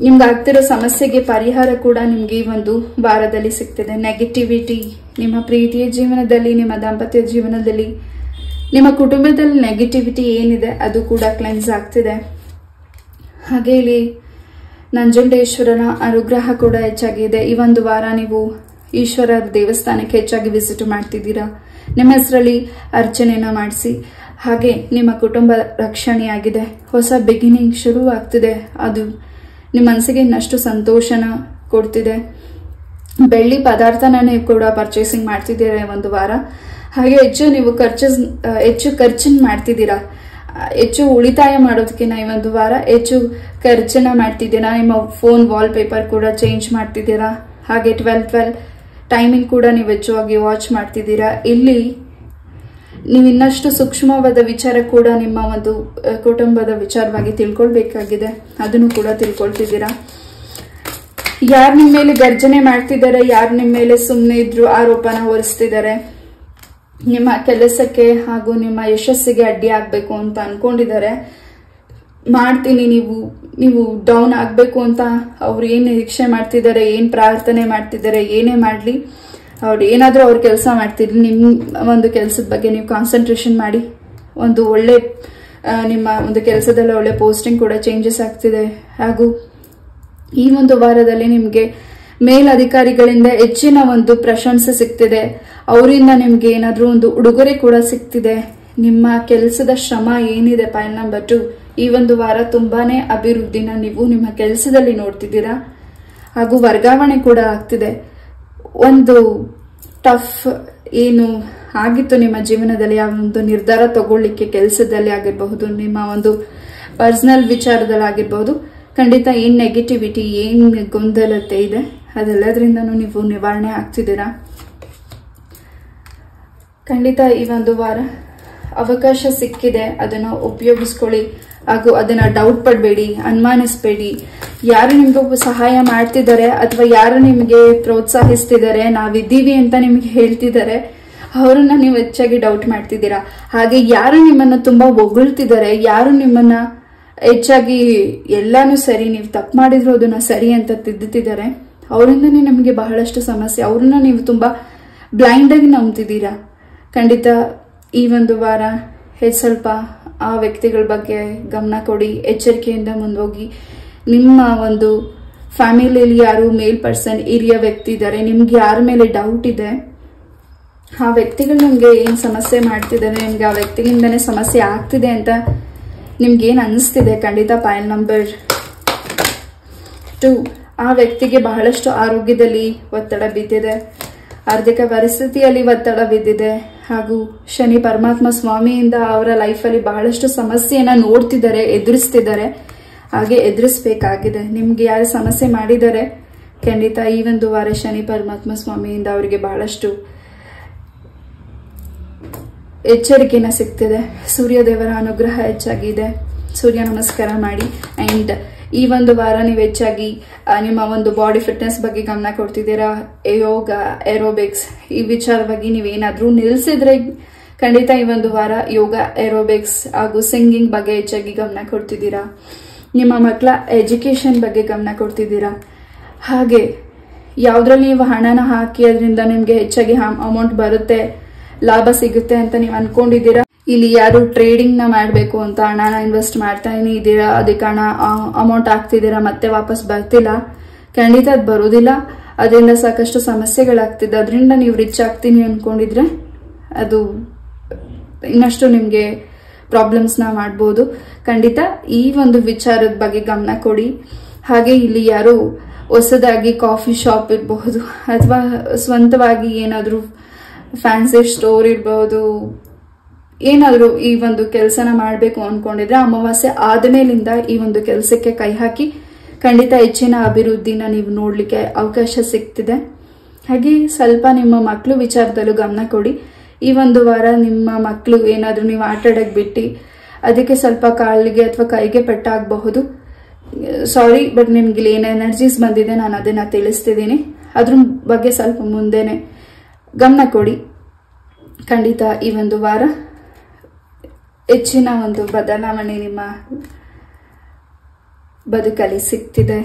ನಿಮ್ಗೆ ಆಗ್ತಿರೋ ಸಮಸ್ಯೆಗೆ ಪರಿಹಾರ ಕೂಡ ನಿಮ್ಗೆ ಈ ಒಂದು ವಾರದಲ್ಲಿ ಸಿಗ್ತಿದೆ. ನೆಗೆಟಿವಿಟಿ ನಿಮ್ಮ ಪ್ರೀತಿಯ ಜೀವನದಲ್ಲಿ, ನಿಮ್ಮ ದಾಂಪತ್ಯ ಜೀವನದಲ್ಲಿ, ನಿಮ್ಮ ಕುಟುಂಬದಲ್ಲಿ ನೆಗೆಟಿವಿಟಿ ಏನಿದೆ ಅದು ಕೂಡ ಕ್ಲೆನ್ಸ್ ಆಗ್ತಿದೆ. ಹಾಗೆ ಇಲ್ಲಿ ನಂಜುಂಡೇಶ್ವರನ ಅನುಗ್ರಹ ಕೂಡ ಹೆಚ್ಚಾಗಿದೆ. ಈ ಒಂದು ವಾರ ನೀವು ಈಶ್ವರ ದೇವಸ್ಥಾನಕ್ಕೆ ಹೆಚ್ಚಾಗಿ ವಿಸಿಟ್ ಮಾಡ್ತಿದ್ದೀರಾ. ನಿಮ್ಮ ಹೆಸರಲ್ಲಿ ಅರ್ಚನೆನ ಮಾಡಿಸಿ. ಹಾಗೆ ನಿಮ್ಮ ಕುಟುಂಬ ರಕ್ಷಣೆಯಾಗಿದೆ. ಹೊಸ ಬಿಗಿನಿಂಗ್ ಶುರು ಆಗ್ತಿದೆ. ಅದು ನಿಮ್ಮ ಮನಸ್ಸಿಗೆ ಇನ್ನಷ್ಟು ಸಂತೋಷನ ಕೊಡ್ತಿದೆ. ಬೆಳ್ಳಿ ಪದಾರ್ಥನ ನೀವು ಕೂಡ ಪರ್ಚೇಸಿಂಗ್ ಮಾಡ್ತಿದ್ದೀರಾ ಈ ಒಂದು ವಾರ. ಹಾಗೆ ಹೆಚ್ಚು ಖರ್ಚನ್ನು ಮಾಡ್ತಿದ್ದೀರಾ. ಹೆಚ್ಚು ಉಳಿತಾಯ ಮಾಡೋದಕ್ಕಿಂತ ಈ ಒಂದು ವಾರ ಹೆಚ್ಚು ಖರ್ಚನ್ನ ಮಾಡ್ತಿದ್ದೀರಾ. ನಿಮ್ಮ ಫೋನ್ ವಾಲ್ ಪೇಪರ್ ಕೂಡ ಚೇಂಜ್ ಮಾಡ್ತಿದ್ದೀರಾ. ಹಾಗೆ 12 ಟೈಮಿಂಗ್ ಕೂಡ ನೀವು ಹೆಚ್ಚಾಗಿ ವಾಚ್ ಮಾಡ್ತಿದ್ದೀರಾ. ಇಲ್ಲಿ ನೀವು ಇನ್ನಷ್ಟು ಸೂಕ್ಷ್ಮವಾದ ವಿಚಾರ ಕೂಡ ನಿಮ್ಮ ಒಂದು ಕುಟುಂಬದ ವಿಚಾರವಾಗಿ ತಿಳ್ಕೊಳ್ಬೇಕಾಗಿದೆ. ಅದನ್ನು ಕೂಡ ತಿಳ್ಕೊಳ್ತಿದ್ದೀರಾ. ಯಾರು ನಿಮ್ಮ ಮೇಲೆ ಗರ್ಜನೆ ಮಾಡ್ತಿದ್ದಾರೆ, ಯಾರು ನಿಮ್ಮ ಮೇಲೆ ಸುಮ್ಮನೆ ಇದ್ರು ಆರೋಪನ ಹೊರಿಸ್ತಿದ್ದಾರೆ, ನಿಮ್ಮ ಕೆಲಸಕ್ಕೆ ಹಾಗೂ ನಿಮ್ಮ ಯಶಸ್ಸಿಗೆ ಅಡ್ಡಿ ಆಗ್ಬೇಕು ಅಂತ ಅನ್ಕೊಂಡಿದ್ದಾರೆ, ಮಾಡ್ತೀನಿ ನೀವು ಡೌನ್ ಆಗ್ಬೇಕು ಅಂತ ಅವ್ರು ಏನ್ ನಿರೀಕ್ಷೆ ಮಾಡ್ತಿದ್ದಾರೆ, ಏನ್ ಪ್ರಾರ್ಥನೆ ಮಾಡ್ತಿದ್ದಾರೆ, ಏನೇ ಮಾಡ್ಲಿ ಅವ್ರು ಏನಾದ್ರೂ ಅವ್ರ ಕೆಲಸ ಮಾಡ್ತಿರ್ಲಿ, ನಿಮ್ಮ ಒಂದು ಕೆಲಸದ ಬಗ್ಗೆ ನೀವು ಕಾನ್ಸಂಟ್ರೇಷನ್ ಮಾಡಿ. ಒಂದು ಒಳ್ಳೆ ನಿಮ್ಮ ಒಂದು ಕೆಲಸದಲ್ಲಿ ಒಳ್ಳೆ ಪೋಸ್ಟಿಂಗ್ ಕೂಡ ಚೇಂಜಸ್ ಆಗ್ತಿದೆ. ಹಾಗೂ ಈ ಒಂದು ವಾರದಲ್ಲಿ ನಿಮ್ಗೆ ಮೇಲಧಿಕಾರಿಗಳಿಂದ ಹೆಚ್ಚಿನ ಒಂದು ಪ್ರಶಂಸೆ ಸಿಗ್ತಿದೆ. ಅವರಿಂದ ನಿಮ್ಗೆ ಏನಾದ್ರೂ ಒಂದು ಉಡುಗೊರೆ ಕೂಡ ಸಿಗ್ತಿದೆ. ನಿಮ್ಮ ಕೆಲಸದ ಶ್ರಮ ಏನಿದೆ ಪೈಲ್ ನಂಬರ್ 2, ಈ ಒಂದು ವಾರ ತುಂಬಾನೇ ಅಭಿವೃದ್ಧಿನ ನೀವು ನಿಮ್ಮ ಕೆಲಸದಲ್ಲಿ ನೋಡ್ತಿದ್ದೀರಾ. ಹಾಗೂ ವರ್ಗಾವಣೆ ಕೂಡ ಆಗ್ತಿದೆ. ಒಂದು ಟಫ್ ಏನು ಆಗಿತ್ತು ನಿಮ್ಮ ಜೀವನದಲ್ಲಿ, ಆ ಒಂದು ನಿರ್ಧಾರ ತಗೊಳ್ಳಿಕ್ಕೆ ಕೆಲಸದಲ್ಲಿ ಆಗಿರಬಹುದು, ನಿಮ್ಮ ಒಂದು ಪರ್ಸನಲ್ ವಿಚಾರದಲ್ಲಿ ಆಗಿರಬಹುದು, ಖಂಡಿತ ಏನ್ ನೆಗೆಟಿವಿಟಿ, ಏನ್ ಗೊಂದಲತೆ ಇದೆ ಅದೆಲ್ಲದ್ರಿಂದನೂ ನೀವು ನಿವಾರಣೆ ಆಗ್ತಿದ್ದೀರಾ. ಖಂಡಿತ ಈ ಒಂದು ವಾರ ಅವಕಾಶ ಸಿಕ್ಕಿದೆ, ಅದನ್ನು ಉಪಯೋಗಿಸ್ಕೊಳ್ಳಿ. ಹಾಗೂ ಅದನ್ನ ಡೌಟ್ ಪಡಬೇಡಿ, ಅನುಮಾನಿಸ್ಬೇಡಿ. ಯಾರು ನಿಮ್ಗೆ ಸಹಾಯ ಮಾಡ್ತಿದ್ದಾರೆ ಅಥವಾ ಯಾರು ನಿಮಗೆ ಪ್ರೋತ್ಸಾಹಿಸ್ತಿದ್ದಾರೆ, ನಾವಿದ್ದೀವಿ ಅಂತ ನಿಮ್ಗೆ ಹೇಳ್ತಿದ್ದಾರೆ, ಅವರನ್ನ ನೀವು ಹೆಚ್ಚಾಗಿ ಡೌಟ್ ಮಾಡ್ತಿದ್ದೀರಾ. ಹಾಗೆ ಯಾರು ನಿಮ್ಮನ್ನ ತುಂಬಾ ಹೊಗಳ್ತಿದ್ದಾರೆ, ಯಾರು ನಿಮ್ಮನ್ನ ಹೆಚ್ಚಾಗಿ ಎಲ್ಲಾನು ಸರಿ, ನೀವು ತಪ್ಪು ಮಾಡಿದ್ರು ಅದನ್ನ ಸರಿ ಅಂತ ತಿದ್ದುತ್ತಿದ್ದಾರೆ, ಅವರಿಂದನೇ ನಿಮಗೆ ಬಹಳಷ್ಟು ಸಮಸ್ಯೆ. ಅವ್ರನ್ನ ನೀವು ತುಂಬಾ ಬ್ಲೈಂಡ್ ಆಗಿ ನಂಬ್ತಿದ್ದೀರಾ. ಖಂಡಿತ ಈ ಒಂದು ವಾರ ಸ್ವಲ್ಪ ಆ ವ್ಯಕ್ತಿಗಳ ಬಗ್ಗೆ ಗಮನ ಕೊಡಿ, ಎಚ್ಚರಿಕೆಯಿಂದ ಮುಂದೋಗಿ. ನಿಮ್ಮ ಒಂದು ಫ್ಯಾಮಿಲಿಯಲ್ಲಿ ಯಾರು ಮೇಲ್ ಪರ್ಸನ್, ಹಿರಿಯ ವ್ಯಕ್ತಿ ಇದ್ದಾರೆ, ನಿಮ್ಗೆ ಯಾರ ಮೇಲೆ ಡೌಟ್ ಇದೆ, ಆ ವ್ಯಕ್ತಿಗಳು ನಿಮ್ಗೆ ಏನ್ ಸಮಸ್ಯೆ ಮಾಡ್ತಿದ್ದಾರೆ, ನಿಮ್ಗೆ ಆ ವ್ಯಕ್ತಿಯಿಂದನೇ ಸಮಸ್ಯೆ ಆಗ್ತಿದೆ ಅಂತ ನಿಮ್ಗೆ ಏನ್ ಅನಿಸ್ತಿದೆ, ಖಂಡಿತ ಪೈಲ್ ನಂಬರ್ 2 ಆ ವ್ಯಕ್ತಿಗೆ ಬಹಳಷ್ಟು ಆರೋಗ್ಯದಲ್ಲಿ ಒತ್ತಡ ಬಿದ್ದಿದೆ, ಆರ್ಥಿಕ ಪರಿಸ್ಥಿತಿಯಲ್ಲಿ ಒತ್ತಡ ಬಿದ್ದಿದೆ. ಹಾಗೂ ಶನಿ ಪರಮಾತ್ಮ ಸ್ವಾಮಿಯಿಂದ ಅವರ ಲೈಫಲ್ಲಿ ಬಹಳಷ್ಟು ಸಮಸ್ಯೆಯನ್ನ ನೋಡ್ತಿದ್ದಾರೆ, ಎದುರಿಸ್ತಿದ್ದಾರೆ. ಹಾಗೆ ಎದುರಿಸಬೇಕಾಗಿದೆ. ನಿಮ್ಗೆ ಯಾರು ಸಮಸ್ಯೆ ಮಾಡಿದ್ದಾರೆ, ಖಂಡಿತ ಈ ಒಂದು ವಾರ ಶನಿ ಪರಮಾತ್ಮ ಸ್ವಾಮಿಯಿಂದ ಅವರಿಗೆ ಬಹಳಷ್ಟು ಎಚ್ಚರಿಕೆನ ಸಿಗ್ತಿದೆ. ಸೂರ್ಯ ದೇವರ ಅನುಗ್ರಹ ಹೆಚ್ಚಾಗಿದೆ. ಸೂರ್ಯ ನಮಸ್ಕಾರ ಮಾಡಿ. ಅಂಡ್ ಈ ಒಂದು ವಾರ ನೀವು ಹೆಚ್ಚಾಗಿ ನಿಮ್ಮ ಒಂದು ಬಾಡಿ ಫಿಟ್ನೆಸ್ ಬಗ್ಗೆ ಗಮನ ಕೊಡ್ತಿದ್ದೀರಾ. ಯೋಗ, ಏರೋಬಿಕ್ಸ್ ಈ ವಿಚಾರವಾಗಿ ನೀವೇನಾದ್ರೂ ನಿಲ್ಸಿದ್ರೆ ಖಂಡಿತ ಈ ಒಂದು ವಾರ ಯೋಗ, ಏರೋಬಿಕ್ಸ್ ಹಾಗೂ ಸಿಂಗಿಂಗ್ ಬಗ್ಗೆ ಹೆಚ್ಚಾಗಿ ಗಮನ ಕೊಡ್ತಿದ್ದೀರಾ. ನಿಮ್ಮ ಮಕ್ಕಳ ಎಜುಕೇಶನ್ ಬಗ್ಗೆ ಗಮನ ಕೊಡ್ತಿದ್ದೀರಾ. ಹಾಗೆ ಯಾವ್ದ್ರಲ್ಲಿ ನೀವು ಹಣನ ಹಾಕಿ ಅದರಿಂದ ನಿಮ್ಗೆ ಹೆಚ್ಚಾಗಿ ಅಮೌಂಟ್ ಬರುತ್ತೆ, ಲಾಭ ಸಿಗುತ್ತೆ ಅಂತ ನೀವು ಅನ್ಕೊಂಡಿದ್ದೀರಾ. ಇಲ್ಲಿ ಯಾರು ಟ್ರೇಡಿಂಗ್ ನ ಮಾಡ್ಬೇಕು ಅಂತ ಹಣನ ಇನ್ವೆಸ್ಟ್ ಮಾಡ್ತಾನೆ ಇದ್ದೀರಾ, ಅದಕ್ಕೆ ಹಣ ಅಮೌಂಟ್ ಹಾಕ್ತಿದ್ದೀರಾ, ಮತ್ತೆ ವಾಪಸ್ ಬರ್ತಿಲ್ಲ, ಖಂಡಿತ ಅದು ಬರೋದಿಲ್ಲ. ಅದರಿಂದ ಸಾಕಷ್ಟು ಸಮಸ್ಯೆಗಳಾಗ್ತಿದೆ. ಅದರಿಂದ ನೀವು ರಿಚ್ ಆಗ್ತೀನಿ ಅನ್ಕೊಂಡಿದ್ರೆ ಅದು ಇನ್ನಷ್ಟು ನಿಮ್ಗೆ ಪ್ರಾಬ್ಲಮ್ಸ್ ನ ಮಾಡ್ಬೋದು. ಖಂಡಿತ ಈ ಒಂದು ವಿಚಾರದ ಬಗ್ಗೆ ಗಮನ ಕೊಡಿ. ಹಾಗೆ ಇಲ್ಲಿ ಯಾರು ಹೊಸದಾಗಿ ಕಾಫಿ ಶಾಪ್ ಇರಬಹುದು ಅಥವಾ ಸ್ವಂತವಾಗಿ ಏನಾದ್ರೂ ಫ್ಯಾನ್ಸಿ ಸ್ಟೋರ್ ಇರಬಹುದು, ಏನಾದ್ರೂ ಈ ಒಂದು ಕೆಲಸನ ಮಾಡಬೇಕು ಅನ್ಕೊಂಡಿದ್ರೆ ಅಮಾವಾಸ್ಯೆ ಆದ್ಮೇಲಿಂದ ಈ ಒಂದು ಕೆಲಸಕ್ಕೆ ಕೈ ಹಾಕಿ. ಖಂಡಿತ ಹೆಚ್ಚಿನ ಅಭಿವೃದ್ಧಿನ ನೀವು ನೋಡ್ಲಿಕ್ಕೆ ಅವಕಾಶ ಸಿಗ್ತಿದೆ. ಹಾಗೆ ಸ್ವಲ್ಪ ನಿಮ್ಮ ಮಕ್ಕಳು ವಿಚಾರದಲ್ಲೂ ಗಮನ ಕೊಡಿ. ಈ ಒಂದು ವಾರ ನಿಮ್ಮ ಮಕ್ಕಳು ಏನಾದ್ರೂ ನೀವು ಆಟ ಆಡಕ್ ಬಿಟ್ಟು ಅದಕ್ಕೆ ಸ್ವಲ್ಪ ಕಾಲಿಗೆ ಅಥವಾ ಕೈಗೆ ಪೆಟ್ಟಾಗಬಹುದು. ಸಾರಿ, ಬಟ್ ನಿಮ್ಗೆ ಇಲ್ಲಿ ಏನು ಎನರ್ಜೀಸ್ ಬಂದಿದೆ ನಾನು ಅದನ್ನ ತಿಳಿಸ್ತಿದ್ದೀನಿ. ಅದ್ರ ಬಗ್ಗೆ ಸ್ವಲ್ಪ ಮುಂದೆನೆ ಗಮನ ಕೊಡಿ. ಖಂಡಿತ ಈ ಒಂದು ವಾರ ಹೆಚ್ಚಿನ ಒಂದು ಬದಲಾವಣೆ ನಿಮ್ಮ ಬದುಕಲ್ಲಿ ಸಿಗ್ತಿದೆ.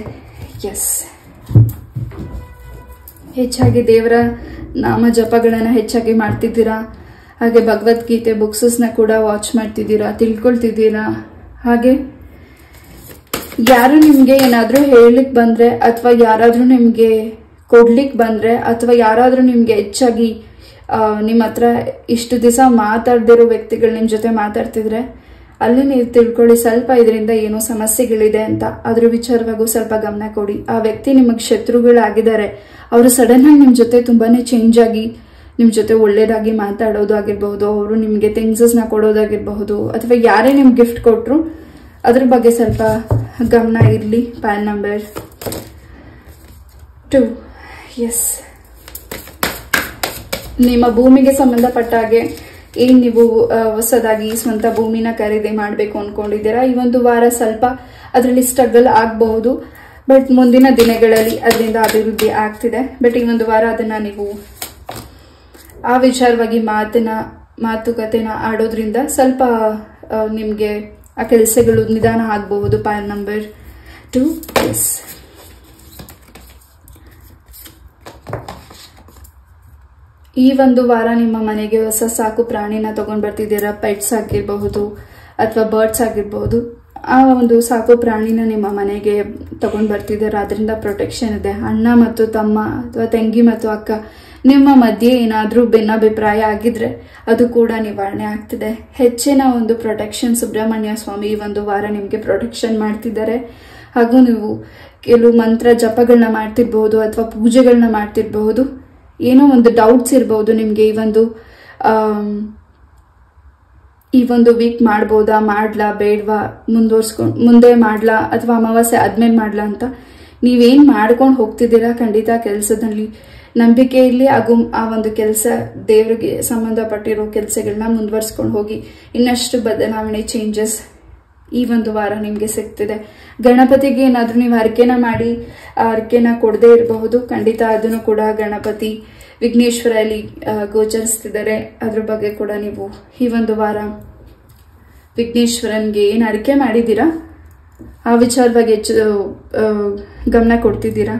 ಎಸ್, ಹೆಚ್ಚಾಗಿ ದೇವರ ನಾಮ ಜಪಗಳನ್ನ ಹೆಚ್ಚಾಗಿ ಮಾಡ್ತಿದ್ದೀರಾ. ಹಾಗೆ ಭಗವದ್ಗೀತೆ ಬುಕ್ಸಸ್ನ ಕೂಡ ವಾಚ್ ಮಾಡ್ತಿದ್ದೀರಾ, ತಿಳ್ಕೊಳ್ತಿದ್ದೀರಾ. ಹಾಗೆ ಯಾರು ನಿಮ್ಗೆ ಏನಾದ್ರೂ ಹೇಳಲಿಕ್ಕೆ ಬಂದ್ರೆ ಅಥವಾ ಯಾರಾದ್ರೂ ನಿಮ್ಗೆ ಕೊಡ್ಲಿಕ್ಕೆ ಬಂದ್ರೆ ಅಥವಾ ಯಾರಾದ್ರೂ ನಿಮ್ಗೆ ಹೆಚ್ಚಾಗಿ ನಿಮ್ಮ ಹತ್ರ ಇಷ್ಟು ದಿವಸ ಮಾತಾಡ್ದಿರೋ ವ್ಯಕ್ತಿಗಳು ನಿಮ್ ಜೊತೆ ಮಾತಾಡ್ತಿದ್ರೆ ಅಲ್ಲಿ ನೀವು ತಿಳ್ಕೊಳ್ಳಿ ಸ್ವಲ್ಪ ಇದರಿಂದ ಏನೋ ಸಮಸ್ಯೆಗಳಿದೆ ಅಂತ. ಅದ್ರ ವಿಚಾರವಾಗೂ ಸ್ವಲ್ಪ ಗಮನ ಕೊಡಿ. ಆ ವ್ಯಕ್ತಿ ನಿಮಗೆ ಶತ್ರುಗಳಾಗಿದ್ದಾರೆ, ಅವರು ಸಡನ್ ಆಗಿ ನಿಮ್ ಜೊತೆ ತುಂಬಾನೇ ಚೇಂಜ್ ಆಗಿ ನಿಮ್ ಜೊತೆ ಒಳ್ಳೇದಾಗಿ ಮಾತಾಡೋದು ಆಗಿರ್ಬಹುದು, ಅವರು ನಿಮ್ಗೆ ಥಿಂಗ್ಸಸ್ ನ ಕೊಡೋದಾಗಿರ್ಬಹುದು, ಅಥವಾ ಯಾರೇ ನಿಮ್ಗೆ ಗಿಫ್ಟ್ ಕೊಟ್ರು ಅದ್ರ ಬಗ್ಗೆ ಸ್ವಲ್ಪ ಗಮನ ಇರ್ಲಿ. PAN number 2. ಎಸ್, ನಿಮ್ಮ ಭೂಮಿಗೆ ಸಂಬಂಧಪಟ್ಟ ಹಾಗೆ ಏನ್ ನೀವು ಹೊಸದಾಗಿ ಸ್ವಂತ ಭೂಮಿನ ಖರೀದಿ ಮಾಡಬೇಕು ಅನ್ಕೊಂಡಿದ್ದೀರಾ, ಈ ಒಂದು ವಾರ ಸ್ವಲ್ಪ ಅದರಲ್ಲಿ ಸ್ಟ್ರಗಲ್ ಆಗಬಹುದು. ಬಟ್ ಮುಂದಿನ ದಿನಗಳಲ್ಲಿ ಅದರಿಂದ ಅಭಿವೃದ್ಧಿ ಆಗ್ತಿದೆ. ಬಟ್ ಈ ಒಂದು ವಾರ ಅದನ್ನ ನೀವು ಆ ವಿಚಾರವಾಗಿ ಮಾತುಕತೆನ ಆಡೋದ್ರಿಂದ ಸ್ವಲ್ಪ ನಿಮ್ಗೆ ಆ ಕೆಲಸಗಳು ನಿಧಾನ ಆಗಬಹುದು. PAN number 2. ಎಸ್, ಈ ಒಂದು ವಾರ ನಿಮ್ಮ ಮನೆಗೆ ಹೊಸ ಸಾಕು ಪ್ರಾಣಿನ ತಗೊಂಡ್ ಬರ್ತಿದ್ದೀರಾ. ಪೆಟ್ಸ್ ಆಗಿರಬಹುದು ಅಥವಾ ಬರ್ಡ್ಸ್ ಆಗಿರಬಹುದು. ಆ ಒಂದು ಸಾಕು ಪ್ರಾಣಿನ ನಿಮ್ಮ ಮನೆಗೆ ತಗೊಂಡ್ ಬರ್ತಿದ್ದೀರಾ. ಅದರಿಂದ ಪ್ರೊಟೆಕ್ಷನ್ ಇದೆ. ಅಣ್ಣ ಮತ್ತು ತಮ್ಮ ಅಥವಾ ತಂಗಿ ಮತ್ತು ಅಕ್ಕ ನಿಮ್ಮ ಮಧ್ಯೆ ಏನಾದರೂ ಭಿನ್ನಾಭಿಪ್ರಾಯ ಆಗಿದ್ರೆ ಅದು ಕೂಡ ನಿವಾರಣೆ ಆಗ್ತಿದೆ. ಹೆಚ್ಚಿನ ಒಂದು ಪ್ರೊಟೆಕ್ಷನ್ ಸುಬ್ರಹ್ಮಣ್ಯ ಸ್ವಾಮಿ ಈ ಒಂದು ವಾರ ನಿಮಗೆ ಪ್ರೊಟೆಕ್ಷನ್ ಮಾಡ್ತಿದ್ದಾರೆ. ಹಾಗೂ ನೀವು ಕೆಲವು ಮಂತ್ರ ಜಪಗಳನ್ನ ಮಾಡ್ತಿರ್ಬಹುದು ಅಥವಾ ಪೂಜೆಗಳನ್ನ ಮಾಡ್ತಿರಬಹುದು. ಏನೋ ಒಂದು ಡೌಟ್ಸ್ ಇರಬಹುದು ನಿಮಗೆ, ಈ ಒಂದು ವೀಕ್ ಮಾಡ್ಬೋದಾ, ಮಾಡ್ಲಾ ಬೇಡವಾ, ಮುಂದೆ ಮಾಡ್ಲಾ ಅಥವಾ ಅಮಾವಾಸ್ಯೆ ಆದ್ಮೇಲೆ ಮಾಡ್ಲಾ ಅಂತ ನೀವೇನ್ ಮಾಡ್ಕೊಂಡು ಹೋಗ್ತಿದ್ದೀರಾ, ಖಂಡಿತ ಕೆಲಸದಲ್ಲಿ ನಂಬಿಕೆ ಇರಲಿ. ಹಾಗೂ ಆ ಒಂದು ಕೆಲಸ ದೇವರಿಗೆ ಸಂಬಂಧಪಟ್ಟಿರೋ ಕೆಲಸಗಳನ್ನ ಮುಂದುವರ್ಸ್ಕೊಂಡು ಹೋಗಿ. ಇನ್ನಷ್ಟು ಬದಲಾವಣೆ, ಚೇಂಜಸ್ ಈ ಒಂದು ವಾರ ನಿಮ್ಗೆ ಸಿಗ್ತಿದೆ. ಗಣಪತಿಗೆ ಏನಾದ್ರೂ ನೀವು ಹರಕೆನ ಮಾಡಿ ಹರಕೆನ ಕೊಡದೇ ಇರಬಹುದು. ಖಂಡಿತ ಅದನ್ನು ಕೂಡ ಗಣಪತಿ ವಿಘ್ನೇಶ್ವರ ಇಲ್ಲಿ ಗೋಚರಿಸ್ತಿದ್ದಾರೆ. ಅದ್ರ ಬಗ್ಗೆ ಕೂಡ ನೀವು ಈ ಒಂದು ವಾರ ವಿಘ್ನೇಶ್ವರನ್ಗೆ ಏನ್ ಹರಕೆ ಮಾಡಿದ್ದೀರಾ ಆ ವಿಚಾರವಾಗಿ ಹೆಚ್ಚು ಗಮನ ಕೊಡ್ತಿದ್ದೀರಾ.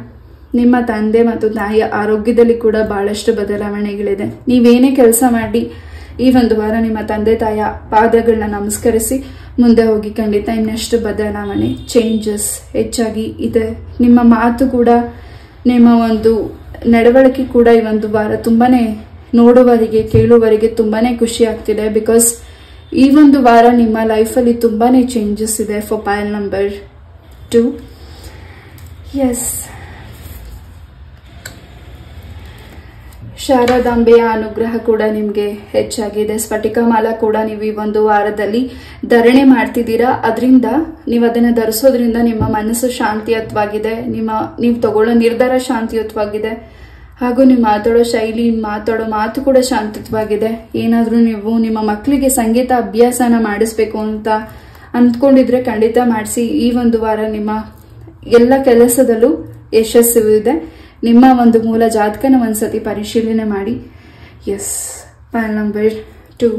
ನಿಮ್ಮ ತಂದೆ ಮತ್ತು ತಾಯಿಯ ಆರೋಗ್ಯದಲ್ಲಿ ಕೂಡ ಬಹಳಷ್ಟು ಬದಲಾವಣೆಗಳಿದೆ. ನೀವೇನೇ ಕೆಲಸ ಮಾಡಿ ಈ ಒಂದು ವಾರ ನಿಮ್ಮ ತಂದೆ ತಾಯಿಯ ಪಾದಗಳನ್ನ ನಮಸ್ಕರಿಸಿ ಮುಂದೆ ಹೋಗಿ. ಖಂಡಿತ ಇನ್ನಷ್ಟು ಬದಲಾವಣೆ, ಚೇಂಜಸ್ ಹೆಚ್ಚಾಗಿ ಇದೆ. ನಿಮ್ಮ ಮಾತು ಕೂಡ, ನಿಮ್ಮ ಒಂದು ನಡವಳಿಕೆ ಕೂಡ ಈ ಒಂದು ವಾರ ತುಂಬಾನೇ ನೋಡುವವರಿಗೆ ಕೇಳುವವರಿಗೆ ತುಂಬಾನೇ ಖುಷಿ ಆಗ್ತಿದೆ. ಬಿಕಾಸ್ ಈ ಒಂದು ವಾರ ನಿಮ್ಮ ಲೈಫಲ್ಲಿ ತುಂಬಾನೇ ಚೇಂಜಸ್ ಇದೆ. For pile number 2. ಎಸ್, ಶಾರದಾಂಬೆಯ ಅನುಗ್ರಹ ಕೂಡ ನಿಮ್ಗೆ ಹೆಚ್ಚಾಗಿದೆ. ಸ್ಫಟಿಕ ಮಾಲ ಕೂಡ ನೀವು ಈ ಒಂದು ವಾರದಲ್ಲಿ ಧಾರಣೆ ಮಾಡ್ತಿದ್ದೀರಾ. ಅದರಿಂದ ನೀವು ಅದನ್ನ ಧರಿಸೋದ್ರಿಂದ ನಿಮ್ಮ ಮನಸ್ಸು ಶಾಂತಿಯುತವಾಗಿದೆ. ನೀವು ತಗೊಳ್ಳೋ ನಿರ್ಧಾರ ಶಾಂತಿಯುತವಾಗಿದೆ. ಹಾಗೂ ನೀವು ಮಾತಾಡೋ ಶೈಲಿ, ಮಾತಾಡೋ ಮಾತು ಕೂಡ ಶಾಂತಿಯುತವಾಗಿದೆ. ಏನಾದ್ರೂ ನೀವು ನಿಮ್ಮ ಮಕ್ಕಳಿಗೆ ಸಂಗೀತ ಅಭ್ಯಾಸನ ಮಾಡಿಸ್ಬೇಕು ಅಂತ ಅಂದ್ಕೊಂಡಿದ್ರೆ ಖಂಡಿತ ಮಾಡಿಸಿ. ಈ ಒಂದು ವಾರ ನಿಮ್ಮ ಎಲ್ಲ ಕೆಲಸದಲ್ಲೂ ಯಶಸ್ಸು ಇದೆ. ನಿಮ್ಮ ಒಂದು ಮೂಲ ಜಾತಕನ ಒಂದ್ಸತಿ ಪರಿಶೀಲನೆ ಮಾಡಿ. Yes, pile number 2.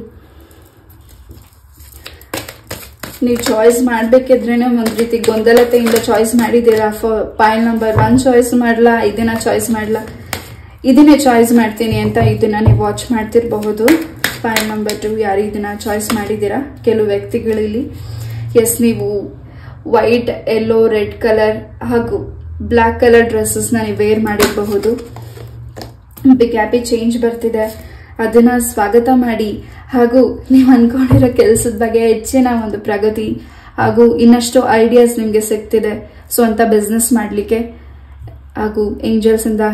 ನೀವು ಚಾಯ್ಸ್ ಮಾಡ್ಬೇಕಿದ್ರೇನೆ ಒಂದ್ ರೀತಿ ಗೊಂದಲತೆಯಿಂದ ಚಾಯ್ಸ್ ಮಾಡಿದ್ದೀರಾ. ಪೈಲ್ ನಂಬರ್ 1 ಚಾಯ್ಸ್ ಮಾಡ್ಲಾ, ಇದನ್ನ ಚಾಯ್ಸ್ ಮಾಡ್ಲಾ, ಇದನ್ನೇ ಚಾಯ್ಸ್ ಮಾಡ್ತೀನಿ ಅಂತ ಇದನ್ನ ನೀವು ವಾಚ್ ಮಾಡ್ತಿರಬಹುದು. ಪೈಲ್ ನಂಬರ್ 2 ಯಾರು ಇದನ್ನ ಚಾಯ್ಸ್ ಮಾಡಿದ್ದೀರಾ ಕೆಲವು ವ್ಯಕ್ತಿಗಳಲ್ಲಿ. ಎಸ್, ನೀವು ವೈಟ್, ಯೆಲ್ಲೋ, ರೆಡ್ ಕಲರ್ ಹಾಗೂ ಬ್ಲಾಕ್ ಕಲರ್ ಡ್ರೆಸ್ಸಸ್ ನ ನೀವು ವೇರ್ ಮಾಡಿರಬಹುದು. ಬಿಗ್ ಹ್ಯಾಪಿ ಚೇಂಜ್ ಬರ್ತಿದೆ, ಅದನ್ನ ಸ್ವಾಗತ ಮಾಡಿ. ಹಾಗೂ ನೀವು ಅನ್ಕೊಂಡಿರೋ ಕೆಲಸದ ಬಗ್ಗೆ ಹೆಚ್ಚಿನ ಒಂದು ಪ್ರಗತಿ ಹಾಗೂ ಇನ್ನಷ್ಟು ಐಡಿಯಾಸ್ ನಿಮ್ಗೆ ಸಿಗ್ತಿದೆ ಸ್ವಂತ ಬಿಸ್ನೆಸ್ ಮಾಡ್ಲಿಕ್ಕೆ. ಹಾಗೂ ಏಂಜಲ್ಸ್ ಇಂದ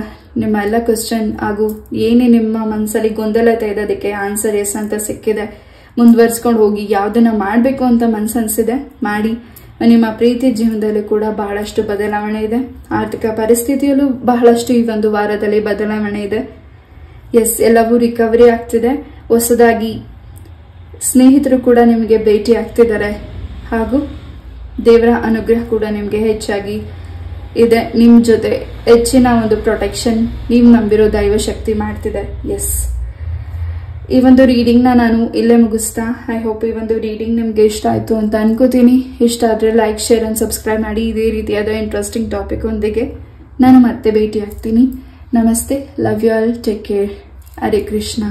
ನಿಮ್ಮ ಎಲ್ಲ ಕ್ವಶನ್ ಹಾಗೂ ಏನೇ ನಿಮ್ಮ ಮನಸ್ಸಲ್ಲಿ ಗೊಂದಲತೆ ಇದೆ ಅದಕ್ಕೆ ಆನ್ಸರ್ ಎಸ್ ಅಂತ ಸಿಕ್ಕಿದೆ. ಮುಂದುವರ್ಸ್ಕೊಂಡು ಹೋಗಿ. ಯಾವ್ದನ್ನ ಮಾಡ್ಬೇಕು ಅಂತ ಮನ್ಸನ್ಸಿದೆ ಮಾಡಿ. ನಿಮ್ಮ ಪ್ರೀತಿ ಜೀವನದಲ್ಲೂ ಕೂಡ ಬಹಳಷ್ಟು ಬದಲಾವಣೆ ಇದೆ. ಆರ್ಥಿಕ ಪರಿಸ್ಥಿತಿಯಲ್ಲೂ ಬಹಳಷ್ಟು ಈ ಒಂದು ವಾರದಲ್ಲಿ ಬದಲಾವಣೆ ಇದೆ. ಎಸ್, ಎಲ್ಲವೂ ರಿಕವರಿ ಆಗ್ತಿದೆ. ಹೊಸದಾಗಿ ಸ್ನೇಹಿತರು ಕೂಡ ನಿಮಗೆ ಭೇಟಿ ಆಗ್ತಿದ್ದಾರೆ. ಹಾಗೂ ದೇವರ ಅನುಗ್ರಹ ಕೂಡ ನಿಮಗೆ ಹೆಚ್ಚಾಗಿ ಇದೆ. ನಿಮ್ ಜೊತೆ ಹೆಚ್ಚಿನ ಒಂದು ಪ್ರೊಟೆಕ್ಷನ್ ನೀವು ನಂಬಿರೋ ದೈವ ಶಕ್ತಿ ಮಾಡ್ತಿದೆ. ಎಸ್, ಈ ಒಂದು ರೀಡಿಂಗ್ ನಾನು ಇಲ್ಲೇ ಮುಗಿಸ್ತಾ. ಐ ಹೋಪ್ ಈ ಒಂದು ರೀಡಿಂಗ್ ನಿಮ್ಗೆ ಇಷ್ಟ ಆಯ್ತು ಅಂತ ಅನ್ಕೋತೀನಿ. ಇಷ್ಟ ಆದ್ರೆ ಲೈಕ್, ಶೇರ್ ಅಂಡ್ ಸಬ್ಸ್ಕ್ರೈಬ್ ಮಾಡಿ. ಇದೇ ರೀತಿಯಾದ ಇಂಟ್ರೆಸ್ಟಿಂಗ್ ಟಾಪಿಕ್ ಒಂದಿಗೆ ನಾನು ಮತ್ತೆ ಭೇಟಿ ಆಗ್ತೀನಿ. ನಮಸ್ತೆ, love you all, take care. Hare Krishna.